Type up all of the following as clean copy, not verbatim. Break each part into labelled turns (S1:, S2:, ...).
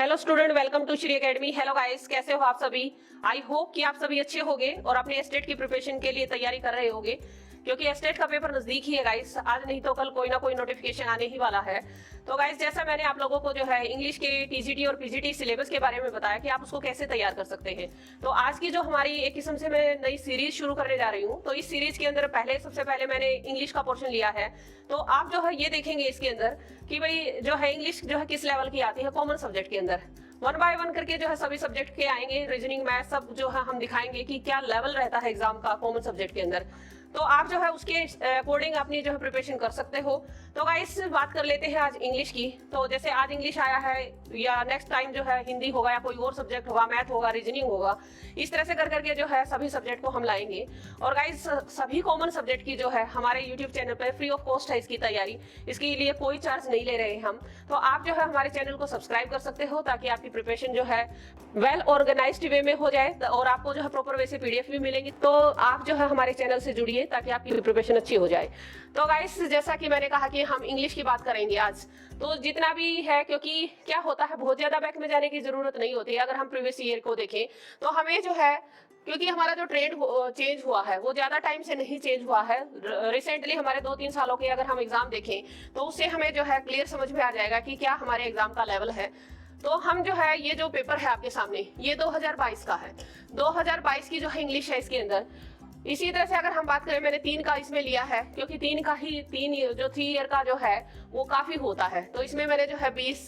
S1: Hello student, welcome to Shri academy. Hello guys, कैसे हो आप सभी? आई होप कि आप सभी अच्छे होंगे और अपने एस्टेट की प्रिपरेशन के लिए तैयारी कर रहे होंगे, क्योंकि एस्टेट का पेपर नजदीक ही है गाइस। आज नहीं तो कल कोई ना कोई नोटिफिकेशन आने ही वाला है। तो गाइस, जैसा मैंने आप लोगों को जो है इंग्लिश के टीजीटी और पीजीटी सिलेबस के बारे में बताया कि आप उसको कैसे तैयार कर सकते हैं, तो आज की जो हमारी एक किस्म से मैं नई सीरीज शुरू करने जा रही हूँ। तो इस सीरीज के अंदर सबसे पहले मैंने इंग्लिश का पोर्शन लिया है। तो आप जो है ये देखेंगे इसके अंदर कि भाई जो है इंग्लिश जो है किस लेवल की आती है कॉमन सब्जेक्ट के अंदर। वन बाय वन करके जो है सभी सब्जेक्ट के आएंगे, रीजनिंग मैथ सब जो है हम दिखाएंगे कि क्या लेवल रहता है एग्जाम का कॉमन सब्जेक्ट के अंदर। तो आप जो है उसके अकॉर्डिंग अपनी जो है प्रिपरेशन कर सकते हो। तो गाइस, बात कर लेते हैं आज इंग्लिश की। तो जैसे आज इंग्लिश आया है, या नेक्स्ट टाइम जो है हिंदी होगा या कोई और सब्जेक्ट होगा, मैथ होगा, रीजनिंग होगा, इस तरह से कर करके जो है सभी सब्जेक्ट को हम लाएंगे। और गाइस, सभी कॉमन सब्जेक्ट की जो है हमारे यूट्यूब चैनल पर फ्री ऑफ कॉस्ट है इसकी तैयारी। इसके लिए कोई चार्ज नहीं ले रहे हम। तो आप जो है हमारे चैनल को सब्सक्राइब कर सकते हो ताकि आपकी प्रिपरेशन जो है वेल ऑर्गेनाइज्ड वे में हो जाए और आपको जो है प्रॉपर वे से पीडीएफ भी मिलेंगी। तो आप जो है हमारे चैनल से जुड़िए ताकि आपकी प्रिपरेशन अच्छी हो जाए। तो गाइस, जैसा कि मैंने कहा कि हम इंग्लिश की बात करेंगे आज, तो जितना भी है, क्योंकि क्या होता है बहुत ज्यादा बैक में जाने की जरूरत नहीं होती है। अगर हम प्रीवियस ईयर को देखें तो हमें जो है, क्योंकि हमारा जो ट्रेंड चेंज हुआ है वो ज्यादा टाइम से नहीं चेंज हुआ है। रिसेंटली हमारे 2-3 सालों के अगर हम एग्जाम देखें तो उससे हमें जो है क्लियर समझ में आ जाएगा कि क्या हमारे एग्जाम का लेवल है। तो हम जो है ये जो पेपर है आपके सामने, ये 2022 का है। 2022 की जो है इंग्लिश है इसके अंदर। इसी तरह से अगर हम बात करें, मैंने 3 का इसमें लिया है, क्योंकि 3 जो 3 ईयर का जो है वो काफी होता है। तो इसमें मैंने जो है 20,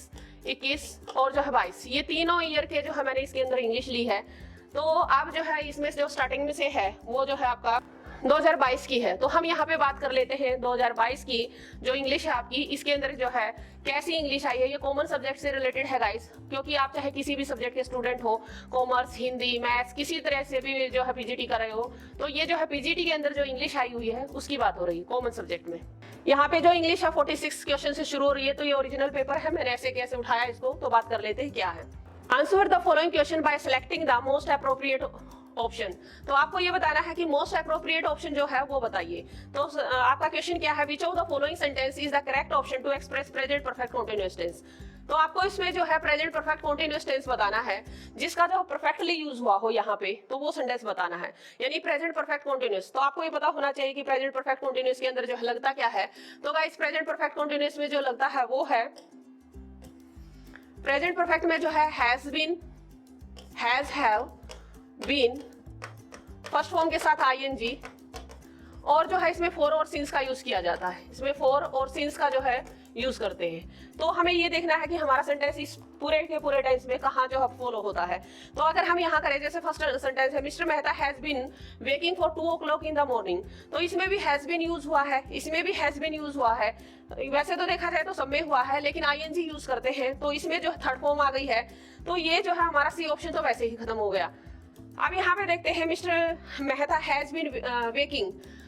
S1: 21 और जो है 22, ये तीनों ईयर के जो है मैंने इसके अंदर इंग्लिश ली है। तो आप जो है इसमें जो स्टार्टिंग में से है वो जो है आपका 2022 की है। तो हम यहाँ पे बात कर लेते हैं 2022 की जो इंग्लिश है आपकी। इसके अंदर जो है कैसी इंग्लिश आई है, ये कॉमन सब्जेक्ट से रिलेटेड है गाइस, क्योंकि आप चाहे किसी भी सब्जेक्ट के स्टूडेंट हो, कॉमर्स, हिंदी, मैथ्स, किसी तरह से भी जो है पीजीटी कर रहे हो, तो ये जो है पीजीटी के अंदर जो इंग्लिश आई हुई है उसकी बात हो रही है कॉमन सब्जेक्ट में। यहाँ पे जो इंग्लिश है 46 क्वेश्चन से शुरू हो रही है। तो ये ओरिजिनल पेपर है, मैंने ऐसे कैसे उठाया इसको, तो बात कर लेते हैं क्या है। Answer the following question by selecting the most appropriate option. तो आपको ये बताना है कि मोस्ट अप्रोप्रिएट ऑप्शन जो है वो बताइए। तो आपका क्वेश्चन क्या है, which of the following sentence is the correct option to express present perfect continuous tense. तो आपको इसमें जो है प्रेजेंट परफेक्ट कंटीन्यूअस टेंस बताना है, जिसका जो परफेक्टली यूज हुआ हो यहाँ पे, तो वो सेंटेंस बताना है, यानी प्रेजेंट परफेक्ट कंटीन्यूअस। तो आपको ये पता होना चाहिए कि प्रेजेंट परफेक्ट कंटीन्यूअस के अंदर जो है लगता क्या है। तो गाइस, प्रेजेंट परफेक्ट कंटीन्यूअस में जो लगता है वो है, प्रेजेंट परफेक्ट में जो है has been, has, have, been, first form के साथ आईएनजी, और जो है इसमें फॉर और सिंस का यूज किया जाता है। इसमें फॉर और सिंस का जो है यूज करते हैं। तो हमें ये देखना है कि हमारा सेंटेंस इस पूरे के पूरे टेंस में कहाँ जो है फॉलो होता है। तो अगर हम यहाँ करें, जैसे फर्स्ट सेंटेंस है, Mister Mehta has been waking for 2 o'clock in the morning. तो इसमें भी हैज बीन यूज हुआ है, इसमें भी हैज बीन यूज हुआ है। वैसे तो देखा जाए तो सब में हुआ है, लेकिन आईएनजी यूज करते हैं, तो इसमें जो थर्ड फॉर्म आ गई है। तो ये जो है हमारा सी ऑप्शन तो वैसे ही खत्म हो गया। अब यहाँ पे देखते हैं, Mister Mehta has been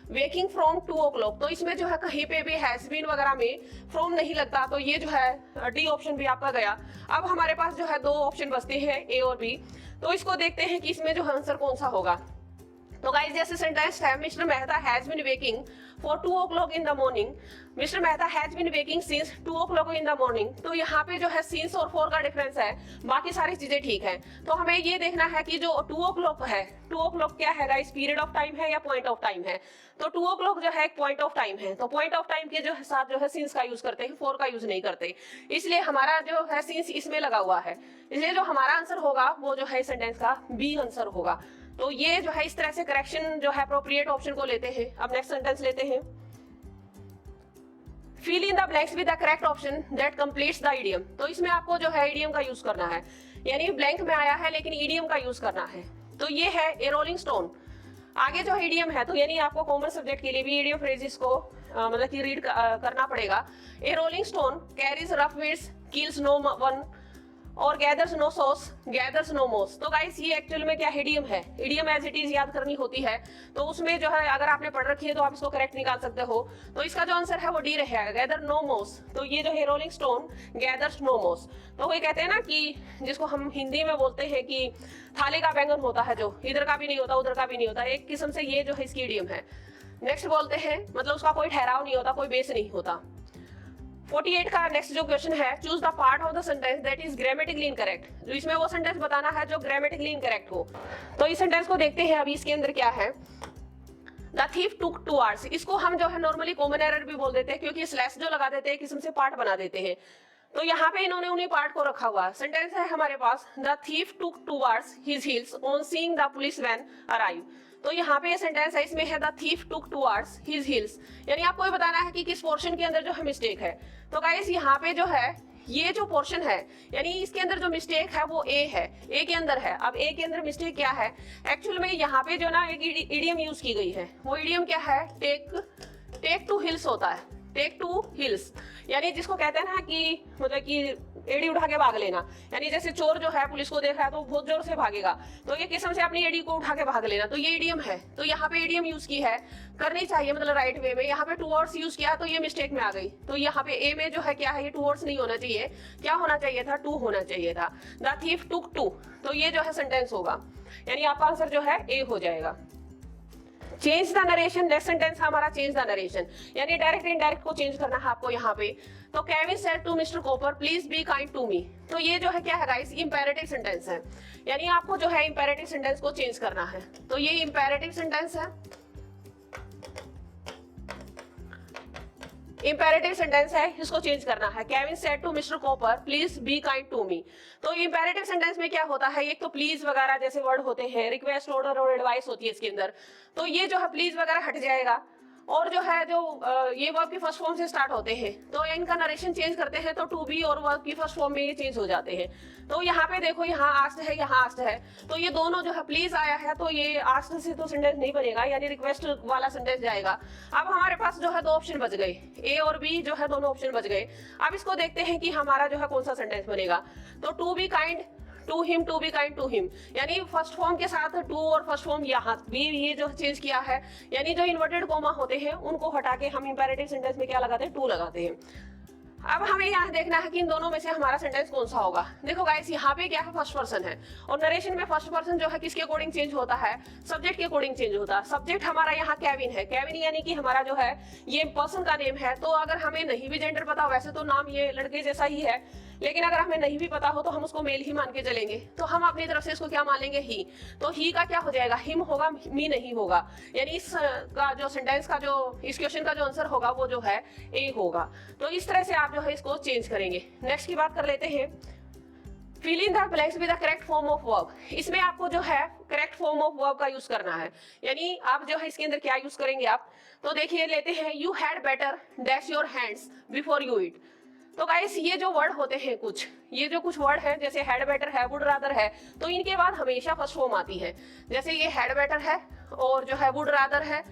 S1: waking from 2 o'clock। तो इसमें जो है कहीं पे भी हैज बीन वगैरह में फ्रॉम नहीं लगता, तो ये जो है डी ऑप्शन भी आपका गया। अब हमारे पास जो है 2 ऑप्शन बचते हैं, ए और बी। तो इसको देखते हैं कि इसमें जो आंसर कौन सा होगा। तो गाइस, जैसे सेंटेंस है, Mister Mehta has been waking for 2 o'clock in the morning, Mister Mehta has been waking since 2 o'clock in the morning. तो यहाँ पे जो है सिंस और फॉर का डिफरेंस है, बाकी सारी चीजें ठीक है। तो हमें ये देखना है कि जो 2 o'clock है, 2 o'clock क्या है गाइस, पीरियड ऑफ टाइम है या पॉइंट ऑफ टाइम है। तो 2 o'clock जो है एक पॉइंट ऑफ टाइम है, तो पॉइंट ऑफ टाइम के जो है साथ जो है सिंस का यूज करते हैं, फॉर का यूज नहीं करते, इसलिए हमारा जो है सिंस इसमें लगा हुआ है। इसलिए जो हमारा आंसर होगा वो जो है सेंटेंस का बी आंसर होगा। तो ये जो है इस तरह से करेक्शन जो है अप्रोप्रिएट ऑप्शन को लेते हैं। अब नेक्स्ट सेंटेंस लेते हैं, fill in the blanks with the correct option that completes the idiom. तो इसमें आपको जो है इडियम का यूज करना है, यानी ब्लैंक में आया है लेकिन इडियम का यूज करना है। तो ये है ए रोलिंग स्टोन। आगे जो है इडियम है, तो यानी आपको कॉमन सब्जेक्ट के लिए भी इडियम फ्रेजेस को मतलब कि रीड करना पड़ेगा। A rolling stone carries rough winds, kills no one, और gathers no sauce, gathers no moss. तो गाइस, ये एक्चुअल में क्या इडियम है, इडियम एज इट इज याद करनी होती है। तो उसमें जो है अगर आपने पढ़ रखी है तो आप इसको करेक्ट निकाल सकते हो। तो इसका जो आंसर है वो डी रहेगा, गैदर नो मोस। तो ये जो है rolling stone gathers no moss. तो वही कहते हैं ना कि जिसको हम हिंदी में बोलते हैं कि थाली का बैंगन होता है, जो इधर का भी नहीं होता उधर का भी नहीं होता, एक किस्म से ये जो है इसकी इडियम है। नेक्स्ट बोलते हैं, मतलब उसका कोई ठहराव नहीं होता, कोई बेस नहीं होता। 48 का नेक्स्ट जो क्वेश्चन है, choose the part of the sentence that is grammatically incorrect. इसमें वो सेंटेंस बताना है जो ग्रामेटिकली इनकरेक्ट हो। तो इस सेंटेंस को देखते हैं अभी इसके अंदर क्या है। द थीफ टुक 2 आवर्स, इसको हम जो है नॉर्मली कॉमन एरर भी बोल देते हैं, क्योंकि स्लैश जो लगा देते हैं किस्म से पार्ट बना देते हैं। तो यहाँ पे इन्होंने उन्हीं पार्ट को रखा हुआ। सेंटेंस है हमारे पास, the thief took 2 hours his heels on seeing the police van arrive. तो यहाँ पे ये सेंटेंस है, इसमें है the thief took 2 hours his heels, यानी आपको ये बताना है कि किस पोर्शन के अंदर जो है मिस्टेक है। तो गाइस यहाँ पे जो है ये जो पोर्शन है, यानी इसके अंदर जो मिस्टेक है वो ए है, ए के अंदर है। अब ए के अंदर मिस्टेक क्या है, एक्चुअल में यहाँ पे जो ना एक इडियम यूज की गई है, वो इडियम क्या है, टेक टू हिल्स होता है, टेक टू हिल्स, यानी जिसको कहते हैं ना कि मतलब कि एड़ी उठा के भाग लेना। यानी जैसे चोर जो है पुलिस को देखा है तो बहुत जोर से भागेगा, तो ये किस्म से अपनी एड़ी को उठा के भाग लेना, तो ये इडियम है। तो यहाँ पे इडियम यूज की है, करनी चाहिए मतलब राइट वे में। यहाँ पे 2 आवर्स यूज किया तो ये मिस्टेक में आ गई। तो यहाँ पे ए में जो है क्या है, ये 2 आवर्स नहीं होना चाहिए, क्या होना चाहिए था, 2 होना चाहिए था। द थीफ टुक 2, तो ये जो है सेंटेंस होगा, यानी आपका आंसर जो है ए हो जाएगा। Change the narration, next sentence हमारा चेंज द नरेशन, यानी डायरेक्ट इनडायरेक्ट को चेंज करना है आपको यहाँ पे। तो Kevin said to mister copper please be kind to me. तो ये जो है क्या है गाइस, इंपेरेटिव सेंटेंस है, यानी आपको जो है इंपेरेटिव सेंटेंस को चेंज करना है। तो ये इंपेरेटिव सेंटेंस है, इंपेरेटिव सेंटेंस है, इसको चेंज करना है। Kevin said to mister copper please be kind to me. तो इंपेरेटिव सेंटेंस में क्या होता है, एक तो प्लीज वगैरह जैसे वर्ड होते हैं, रिक्वेस्ट, ऑर्डर और एडवाइस होती है इसके अंदर। तो ये जो है प्लीज वगैरह हट जाएगा, और जो है जो ये वर्ब की फर्स्ट फॉर्म से स्टार्ट होते हैं, तो इनका नरेशन चेंज करते हैं तो टू बी और वर्ब की फर्स्ट फॉर्म में ये चेंज हो जाते हैं। तो यहाँ पे देखो, यहाँ आस्क्ड है, यहाँ आस्क्ड है, तो ये दोनों जो है प्लीज आया है, तो ये आस्क्ड से तो सेंटेंस नहीं बनेगा, यानी रिक्वेस्ट वाला सेंटेंस जाएगा। अब हमारे पास जो है 2 ऑप्शन बच गए, ए और बी जो है दोनों ऑप्शन बच गए। अब इसको देखते हैं कि हमारा जो है कौन सा सेंटेंस बनेगा। तो to be kind to him, to be kind to him, यानी फर्स्ट फॉर्म के साथ टू और फर्स्ट फॉर्म यहाँ भी ये जो चेंज किया है, यानी जो इन्वर्टेड कॉमा होते हैं उनको हटा के हम इंपेरेटिव सेंटेंस में क्या लगाते हैं, टू लगाते हैं। अब हमें यहाँ देखना है कि इन दोनों में से हमारा सेंटेंस कौन सा होगा। देखो गाइस, यहाँ पे क्या है, फर्स्ट पर्सन है, और नरेशन में फर्स्ट पर्सन जो है किसके अकॉर्डिंग चेंज होता है, सब्जेक्ट के अकॉर्डिंग चेंज होता है। सब्जेक्ट हमारा यहाँ केविन है, केविन यानी कि हमारा जो है ये पर्सन का नेम है। तो अगर हमें नहीं भी जेंडर पता, वैसे तो नाम ये लड़के जैसा ही है, लेकिन अगर हमें नहीं भी पता हो तो हम उसको मेल ही मान के चलेंगे। तो हम अपनी तरफ से इसको क्या मान लेंगे, ही। तो ही का क्या हो जाएगा, हिम होगा, मी नहीं होगा, यानी इस का जो सेंटेंस का जो इस क्वेश्चन का जो आंसर होगा वो जो है ए होगा। तो इस तरह से आप जो है इसको चेंज करेंगे। नेक्स्ट की बात कर लेते हैं, fill in the blanks with the correct form of verb. इसमें आपको जो है करेक्ट फॉर्म ऑफ वर्ब का यूज करना है, यानी आप जो है इसके अंदर क्या यूज करेंगे आप। तो देखिए लेते हैं, you had better dash your hands before you eat. तो गाइस ये जो वर्ड होते हैं कुछ, ये जो कुछ वर्ड है, जैसे हैड बेटर है, वुड रादर है, तो इनके बाद हमेशा फर्स्ट फॉर्म आती है। जैसे ये हैड बेटर है और जो है वुड रादर है,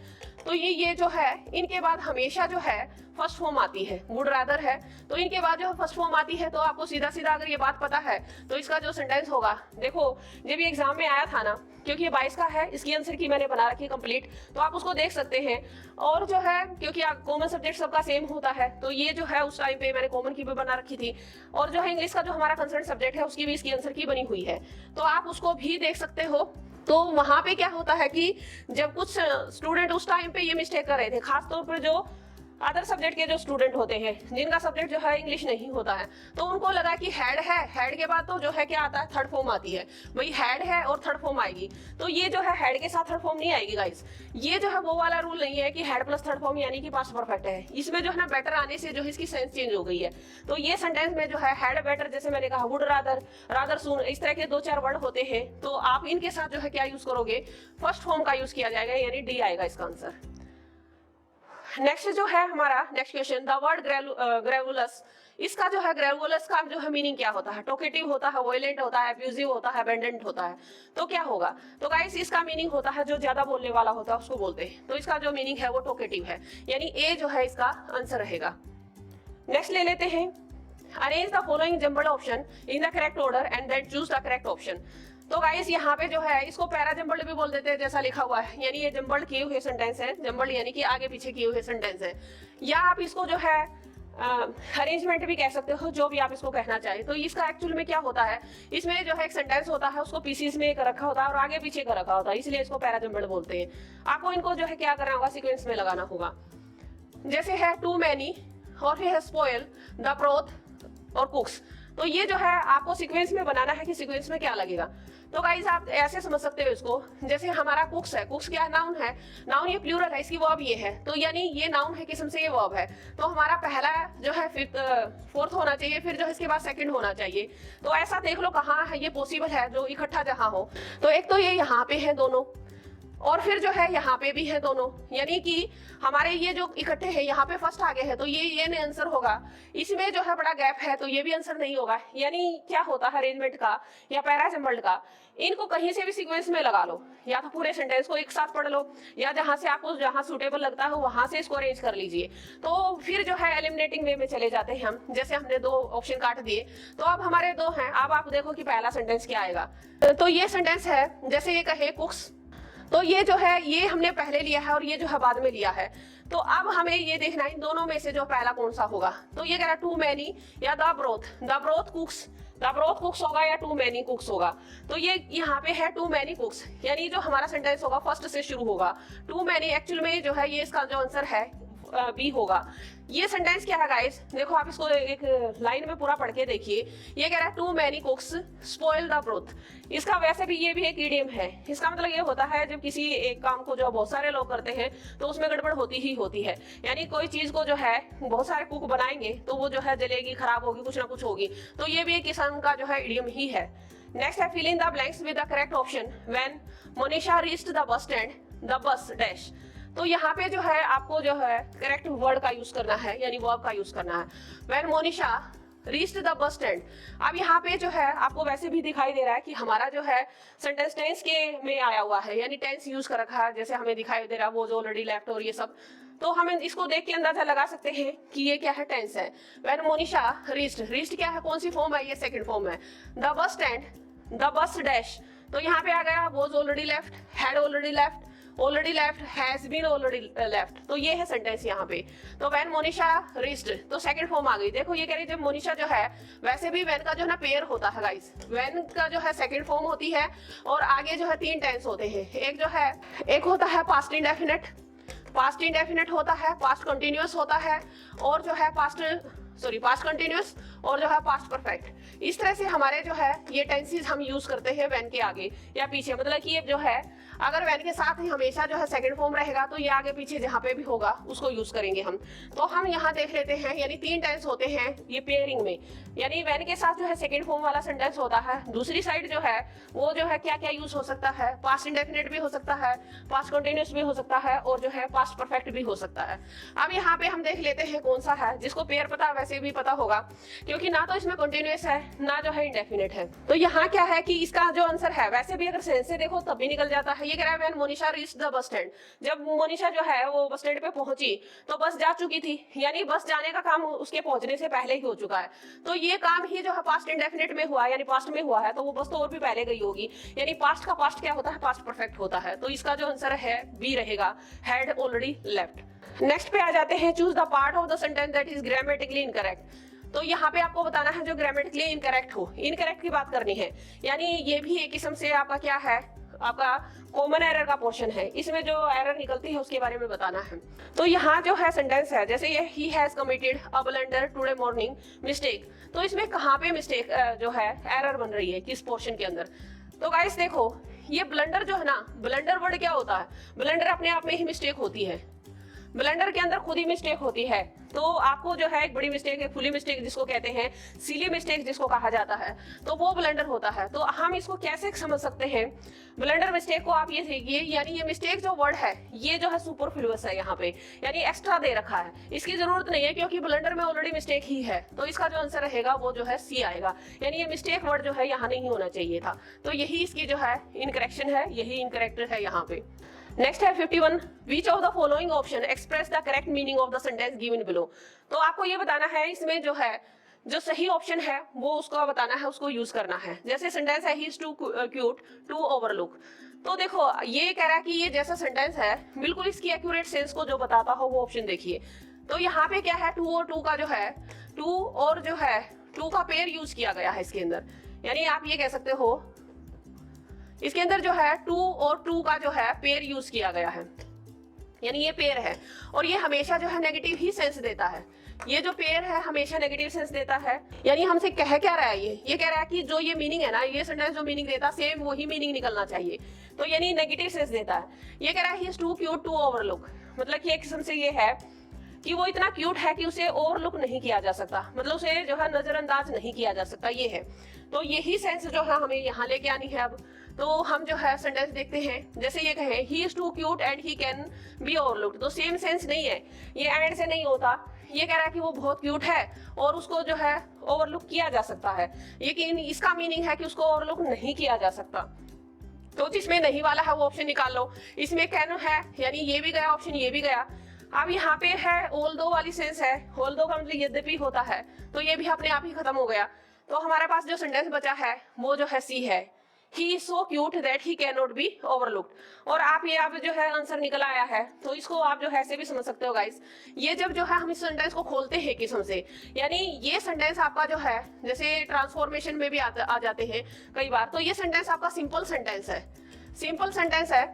S1: तो ये जो है इनके बाद हमेशा जो है फर्स्ट फॉर्म आती है। वुड रादर है तो इनके बाद जो फर्स्ट फॉर्म आती है। तो आपको सीधा सीधा अगर ये बात पता है तो इसका जो सेंटेंस होगा, देखो जब ये एग्जाम में आया था ना, क्योंकि ये 22 का है, इसकी आंसर की मैंने बना रखी कंप्लीट, तो आप उसको देख सकते हैं। और जो है क्योंकि कॉमन सब्जेक्ट सबका सेम होता है, तो ये जो है उस टाइम पे मैंने कॉमन की भी बना रखी थी, और जो है इंग्लिश का जो हमारा कंसर्न सब्जेक्ट है उसकी भी इसकी आंसर की बनी हुई है, तो आप उसको भी देख सकते हो। तो वहां पे क्या होता है कि जब कुछ स्टूडेंट उस टाइम पे ये मिस्टेक कर रहे थे, खासतौर पर जो अदर सब्जेक्ट के जो स्टूडेंट होते हैं जिनका सब्जेक्ट जो है इंग्लिश नहीं होता है, तो उनको लगा कि हैड है, हैड के बाद तो जो है क्या आता है, थर्ड फॉर्म आती है। वही हैड है और थर्ड फॉर्म आएगी, तो ये जो है हैड के साथ थर्ड फॉर्म नहीं आएगी गाइस। ये जो है वो वाला रूल नहीं है कि हैड प्लस थर्ड फॉर्म यानी कि पास्ट परफेक्ट है। इसमें जो है ना बेटर आने से जो है इसकी सेंस चेंज हो गई है। तो ये सेंटेंस में जो है हैड बेटर, जैसे मैंने कहा वुड रादर, रादर सून, इस तरह के 2-4 वर्ड होते हैं, तो आप इनके साथ जो है क्या यूज करोगे, फर्स्ट फॉर्म का यूज किया जाएगा, यानी डी आएगा इसका आंसर। नेक्स्ट जो है हमारा नेक्स्ट क्वेश्चन, द वर्ड ग्रेवुलस। इसका जो है ग्रेवुलस का जो है मीनिंग क्या होता है, टोकेटिव होता है, वॉयलेंट होता है, अब्यूजिव होता है, अबेंडेंट होता है, तो क्या होगा। तो गाइस इसका मीनिंग होता है जो ज्यादा बोलने वाला होता है उसको बोलते हैं, तो इसका जो मीनिंग है वो टोकेटिव है, यानी ए जो है इसका आंसर रहेगा। नेक्स्ट ले लेते हैं, arrange the following jumbled option in the correct order and then choose the correct option. तो गाइस यहाँ पे जो है इसको पैरा जंबल्ड भी बोल देते हैं, जैसा लिखा हुआ है, यानी ये जंबल्ड किए हुए सेंटेंस है, जंबल्ड यानी कि आगे पीछे किए हुए सेंटेंस है, या आप इसको जो है अरेंजमेंट भी कह सकते हो, जो भी आप इसको कहना चाहें। तो इसका एक्चुअल में क्या होता है, इसमें जो है एक सेंटेंस होता है, उसको पीसीस में रखा होता है और आगे पीछे का रखा होता है, इसलिए इसको पैरा जंबल्ड बोलते हैं। आपको इनको जो है क्या करना होगा, सीक्वेंस में लगाना होगा। जैसे है टू मैनी और फिर है स्पॉइल, द ब्रोथ और कुक्स। तो ये जो है आपको सीक्वेंस में बनाना है कि सीक्वेंस में क्या लगेगा। तो गाइस आप ऐसे समझ सकते हो इसको, जैसे हमारा कुक्स है, कुक्स क्या है, नाउन है, नाउन ये प्लूरल है, इसकी वर्ब ये है, तो यानी ये नाउन है, किस्म से ये वर्ब है, तो हमारा पहला जो है फोर्थ होना चाहिए, फिर जो है इसके बाद सेकंड होना चाहिए। तो ऐसा देख लो कहाँ है ये पॉसिबल है जो इकट्ठा जहाँ हो। तो एक तो ये यहाँ पे है दोनों, और फिर जो है यहाँ पे भी है दोनों, यानी कि हमारे ये जो इकट्ठे हैं यहाँ पे फर्स्ट आगे है, तो ये नहीं आंसर होगा। इसमें जो है बड़ा गैप है, तो ये भी आंसर नहीं होगा। यानी क्या होता है अरेंजमेंट का या पैरासिम्बल का, इनको कहीं से भी सीक्वेंस में लगा लो, या तो पूरे सेंटेंस को एक साथ पढ़ लो, या जहां से आपको जहां सूटेबल लगता है वहां से इसको अरेंज कर लीजिए। तो फिर जो है एलिमिनेटिंग वे में चले जाते हैं हम, जैसे हमने 2 ऑप्शन काट दिए, तो अब हमारे 2 हैं। अब आप देखो कि पहला सेंटेंस क्या आएगा। तो ये सेंटेंस है, जैसे ये कहे कुक्स, तो ये जो है ये हमने पहले लिया है और ये जो है बाद में लिया है। तो अब हमें ये देखना है इन दोनों में से जो पहला कौन सा होगा। तो ये कह रहा है टू मैनी या द ब्रोथ कुक्स, द ब्रोथ कुक्स होगा या टू मैनी कुक्स होगा। तो ये यहाँ पे है टू मैनी कुक्स, यानी जो हमारा सेंटेंस होगा फर्स्ट से शुरू होगा। टू मैनी एक्चुअल में जो है ये इसका जो आंसर है बी होगा। ये सेंटेंस क्या है गाइस, देखो आप इसको एक लाइन में पूरा पढ़ के देखिए। ये कह रहा है too many cooks spoil the broth. इसका वैसे भी ये भी एक इडियम है। इसका मतलब ये होता है जब किसी एक काम को जो बहुत सारे लोग करते हैं तो उसमें गड़बड़ होती ही होती है। यानी कोई चीज को जो है बहुत सारे कुक बनाएंगे तो वो जो है जलेगी, खराब होगी, कुछ ना कुछ होगी। तो ये भी एक किस्म का जो है इडियम ही है। नेक्स्ट है fill in the blanks with the correct option when Monisha reached the bus stand the bus dash. तो यहाँ पे जो है आपको जो है करेक्ट वर्ड का यूज करना है, यानी वर्ब का यूज करना है। When Monisha reached the bus stand. अब यहाँ पे जो है आपको वैसे भी दिखाई दे रहा है कि हमारा जो है सेंटेंस टेंस के में आया हुआ है, यानी टेंस यूज कर रखा है, जैसे हमें दिखाई दे रहा है वो जो ऑलरेडी लेफ्ट और ये सब। तो हम इसको देख के अंदाजा लगा सकते हैं कि ये क्या है, टेंस है। व्हेन मोनिशा रीच्ड क्या है, कौन सी फॉर्म है, ये सेकंड फॉर्म है। The bus stand the bus dash, तो यहाँ पे आ गया was already left, had already left, already left, has been already left. तो ये है सेंटेंस यहाँ पे। तो व्हेन मोनिशा रीच्ड, तो सेकंड फॉर्म आ गई। देखो ये कह रही जब मोनिशा जो है, वैसे भी व्हेन का जो है ना पेयर होता है गाइस, व्हेन का जो है सेकंड फॉर्म होती है और आगे जो है 3 टेंस होते हैं। एक जो है एक होता है पास्ट इंडेफिनिट, पास्ट इंडेफिनिट होता है, पास्ट कंटिन्यूअस होता है, और जो है पास्ट कंटिन्यूअस, और जो है पास्ट परफेक्ट। इस तरह से हमारे जो है ये टेंसेस हम यूज करते हैं व्हेन के आगे या पीछे। मतलब कि ये जो है अगर व्हेन के साथ ही हमेशा जो है सेकंड फॉर्म रहेगा तो ये आगे पीछे जहाँ पे भी होगा उसको यूज करेंगे हम। तो हम यहाँ देख लेते हैं, यानी 3 टेंस होते हैं ये पेयरिंग में, यानी व्हेन के साथ जो है सेकंड फॉर्म वाला सेंटेंस होता है। दूसरी साइड जो है वो जो है क्या क्या यूज हो सकता है, पास्ट इंडेफिनिट भी हो सकता है, पास्ट कंटिन्यूअस भी हो सकता है, और जो है पास्ट परफेक्ट भी हो सकता है। अब यहाँ पे हम देख लेते हैं कौन सा है। जिसको पेयर पता है वैसे भी पता होगा, क्योंकि ना तो इसमें कंटिन्यूअस है ना जो है इंडेफिनिट है। तो यहाँ क्या है कि इसका जो आंसर है, वैसे भी अगर सेंस से देखो तब भी निकल जाता है। ये कह रहा है when Monisha reached the bus stand, जब मोनिशा जो है वो बस स्टैंड पे पहुंची तो बस जा चुकी थी, यानी बस जाने का काम उसके पहुंचने से पहले ही हो चुका है। तो ये काम ही जो है पास्ट इंडेफिनिट में हुआ, यानी पास्ट में हुआ है, तो वो बस तो और भी पहले गई होगी। यानी पास्ट का पास्ट क्या होता है, पास्ट परफेक्ट होता है। तो इसका जो आंसर है बी रहेगा, हैड ऑलरेडी लेफ्ट। नेक्स्ट पे आ जाते हैं, choose the part of the sentence that is grammatically incorrect. तो यहाँ पे आपको बताना है जो ग्रामेटिकली इनकरेक्ट हो, इनकरेक्ट की बात करनी है। यानी ये भी एक किस्म से आपका क्या है, आपका कॉमन एरर का पोर्शन है। इसमें जो एरर निकलती है उसके बारे में बताना है। तो यहाँ जो है सेंटेंस है, जैसे ये he has committed a blunder today morning mistake, तो इसमें कहाँ पे मिस्टेक जो है एरर बन रही है, किस पोर्शन के अंदर। तो गाइस देखो ये ब्लंडर जो है ना, ब्लंडर वर्ड क्या होता है, ब्लंडर अपने आप में ही मिस्टेक होती है, ब्लंडर के अंदर खुद ही मिस्टेक होती है। तो आपको जो है एक बड़ी मिस्टेक, एक फुली मिस्टेक जिसको कहते हैं, सिली मिस्टेक जिसको कहा जाता है, तो वो ब्लंडर होता है। तो हम इसको कैसे समझ सकते हैं ब्लंडर मिस्टेक को, आप ये देखिए, यानी ये मिस्टेक जो वर्ड है ये जो है सुपरफ्लुअस है, यहाँ पे यानी एक्स्ट्रा दे रखा है, इसकी जरूरत नहीं है क्योंकि ब्लंडर में ऑलरेडी मिस्टेक ही है। तो इसका जो आंसर रहेगा वो जो है सी आएगा, यानी ये मिस्टेक वर्ड जो है यहाँ नहीं होना चाहिए था। तो यही इसकी जो है इनकरेक्शन है, यही इनकरेक्ट है यहाँ पे। नेक्स्ट है 51, विच of the following option express the correct meaning of the sentence given below. तो आपको ये बताना है इसमें जो है जो सही ऑप्शन है वो उसको बताना है, उसको यूज करना है। जैसे सेंटेंस है he is too cute to overlook, तो देखो ये कह रहा है कि ये जैसा सेंटेंस है बिल्कुल इसकी एक्यूरेट सेंस को जो बताता हो वो ऑप्शन देखिए। तो यहाँ पे क्या है, टू और टू का जो है, टू और जो है टू का पेयर यूज किया गया है इसके अंदर, यानी आप ये कह सकते हो इसके अंदर जो है टू और टू का जो है पेयर यूज किया गया है, यानी ये पेयर है। और ये हमेशा जो है नेगेटिव ही सेंस देता है, ये जो पेयर है हमेशा नेगेटिव सेंस देता है। यानी हमसे कह क्या रहा है, ये कह रहा है कि जो ये मीनिंग है ना, ये सेंटेंस जो मीनिंग देता सेम वही मीनिंग निकलना चाहिए, तो यानी नेगेटिव सेंस देता है। ये कह रहा है he is too cute to overlook, मतलब कि एक किस्म से ये है कि वो इतना क्यूट है कि उसे ओवरलुक नहीं किया जा सकता, मतलब उसे जो है नजरअंदाज नहीं किया जा सकता, ये है। तो यही सेंस जो है हमें यहाँ लेके आनी है। अब तो हम जो है सेंटेंस देखते हैं, जैसे ये कहे he is too cute and he can be overlooked, तो सेम सेंस नहीं है, ये एंड से नहीं होता। ये कह रहा है कि वो बहुत क्यूट है और उसको जो है ओवरलुक किया जा सकता है, लेकिन इसका मीनिंग है कि उसको ओवरलुक नहीं किया जा सकता। तो जिसमें नहीं वाला है वो ऑप्शन निकाल लो। इसमें कैन है, यानी ये भी गया ऑप्शन, ये भी गया। अब यहाँ पे है ऑल्दो वाली सेंस है, ऑल्दो का मतलब यद्यपि होता है, तो ये भी अपने आप ही खत्म हो गया। तो हमारे पास जो सेंटेंस बचा है वो जो है सी है, he is so cute that he can not be overlooked. और आप ये अब जो है आंसर निकल आया है, तो इसको आप जो है ऐसे भी समझ सकते हो गाइस। ये जब जो है हम इस सेंटेंस को खोलते हैं किस्म से, यानी ये सेंटेंस आपका जो है जैसे ट्रांसफॉर्मेशन में भी आ जाते हैं कई बार, तो ये सेंटेंस आपका सिंपल सेंटेंस है, सिंपल सेंटेंस है,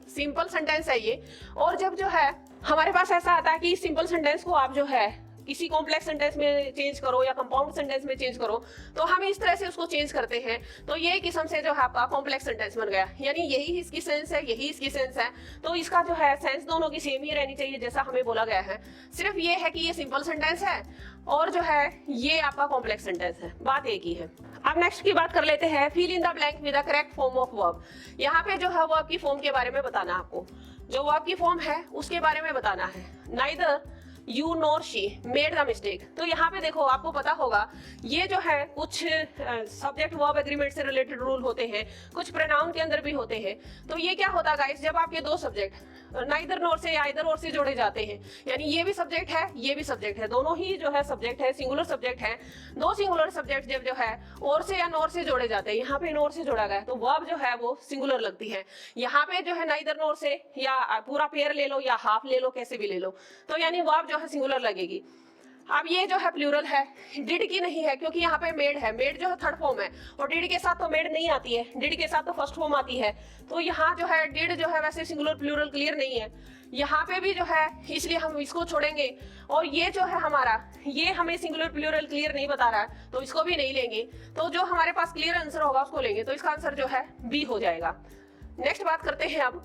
S1: सिंपल सेंटेंस है ये। और जब जो है हमारे पास ऐसा आता है कि सिंपल सेंटेंस को आप जो है किसी कॉम्प्लेक्स सेंटेंस में चेंज करो या कंपाउंड सेंटेंस में चेंज करो, तो हम इस तरह से उसको चेंज करते हैं, तो ये किस्म से जो है आपका कॉम्प्लेक्स सेंटेंस बन गया। यानी यही इसकी सेंस है, यही इसकी सेंस है, तो इसका जो है सेंस दोनों की सेम ही रहनी चाहिए जैसा हमें बोला गया है। सिर्फ ये है कि ये सिंपल सेंटेंस है और जो है ये आपका कॉम्प्लेक्स सेंटेंस है, बात एक ही है। अब नेक्स्ट की बात कर लेते हैं, fill in the blank with the correct form of verb. यहाँ पे जो है वर्ब की फॉर्म के बारे में बताना आपको, जो वर्ब की फॉर्म है उसके बारे में बताना है। Neither you NOR she made the mistake. तो यहाँ पे देखो आपको पता होगा ये जो है कुछ सब्जेक्ट वर्ब एग्रीमेंट से रिलेटेड रूल होते हैं, कुछ प्रोनाउन के अंदर भी होते हैं। तो ये क्या होता है गाइस, जब आपके दो सब्जेक्ट नाइदर नोर से या आइदर और से जोड़े जाते हैं, यानी ये भी सब्जेक्ट है ये भी सब्जेक्ट है, दोनों ही जो है सब्जेक्ट है, सिंगुलर सब्जेक्ट है। दो सिंगुलर सब्जेक्ट जब जो है और से या नोर से जोड़े जाते हैं, यहाँ पे नोर से जोड़ा गया है तो वर्ब जो है वो सिंगुलर लगती है। यहाँ पे जो है नाइदर नोर से या पूरा पेयर ले लो या हाफ ले लो, कैसे भी ले लो, तो यानी वर्ब जो है सिंगुलर लगेगी। अब ये जो है प्लूरल है, डिड की नहीं है क्योंकि यहाँ पे मेड है, मेड जो है थर्ड फॉर्म है और डिड के साथ तो मेड नहीं आती है, डिड के साथ तो फर्स्ट फॉर्म आती है। तो यहाँ जो है डिड जो है वैसे सिंगुलर प्लूरल क्लियर नहीं है, यहाँ पे भी जो है इसलिए हम इसको छोड़ेंगे। और ये जो है हमारा ये हमें सिंगुलर प्लूरल क्लियर नहीं बता रहा है तो इसको भी नहीं लेंगे। तो जो हमारे पास क्लियर आंसर होगा उसको लेंगे, तो इसका आंसर जो है बी हो जाएगा। नेक्स्ट बात करते हैं अब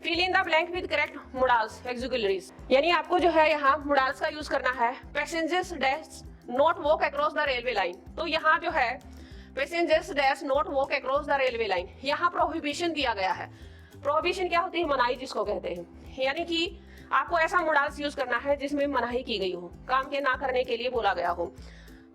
S1: fill in the blank with correct modals auxiliaries, यानी आपको जो है यहाँ मोडाल्स का यूज करना है। Passengers dash not walk across the railway line, तो यहाँ जो है passengers dash not walk across the railway line, यहाँ प्रोहिबिशन दिया गया है। प्रोहिबिशन क्या होती है, मनाही जिसको कहते हैं, यानी कि आपको ऐसा मोडाल्स यूज करना है जिसमें मनाही की गई हो, काम के ना करने के लिए बोला गया हो।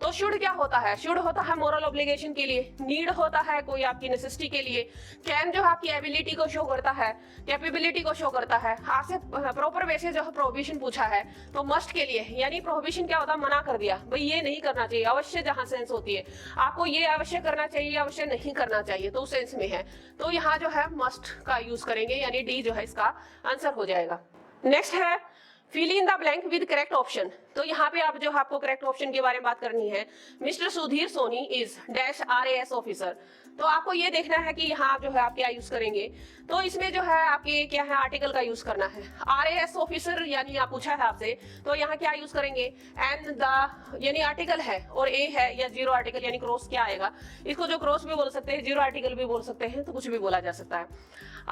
S1: तो शुड क्या होता है, शुड होता है मोरल ऑब्लिगेशन के लिए, नीड होता है कोई आपकी नेसेसिटी के लिए, कैन जो आपकी एबिलिटी को शो करता है, कैपेबिलिटी को शो करता है। आपसे प्रॉपर वे से जो है प्रोहिबिशन पूछा है तो मस्ट के लिए, यानी प्रोहिबिशन क्या होता है, मना कर दिया भाई ये नहीं करना चाहिए, अवश्य जहाँ सेंस होती है आपको ये अवश्य करना चाहिए अवश्य नहीं करना चाहिए, तो उस सेंस में है। तो यहाँ जो है मस्ट का यूज करेंगे, यानी डी जो है इसका आंसर हो जाएगा। नेक्स्ट है fill in the blank with correct option, तो यहाँ पे आप जो आपको करेक्ट ऑप्शन के बारे में बात करनी है। Mister Sudhir Soni is dash RAS officer, तो आपको ये देखना है कि यहाँ आप जो है आप क्या यूज करेंगे। तो इसमें जो है आपके क्या है आर्टिकल का यूज करना है। RAS ऑफिसर यानी आप पूछा है आपसे, तो यहाँ क्या यूज करेंगे, एंड द यानी आर्टिकल है और ए है या जीरो आर्टिकल यानी क्रॉस क्या आएगा, इसको जो क्रॉस भी बोल सकते हैं जीरो आर्टिकल भी बोल सकते हैं, तो कुछ भी बोला जा सकता है।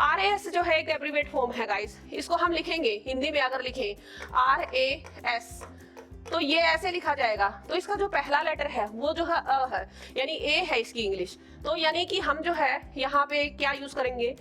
S1: RAS जो है एक एब्रीवेट फॉर्म है गाइस, इसको हम लिखेंगे हिंदी में अगर लिखें RAS तो ये ऐसे लिखा जाएगा। तो इसका जो पहला लेटर है वो जो है अ है, यानी ए है इसकी इंग्लिश। तो यानी कि हम जो है यहाँ पे क्या यूज करेंगे,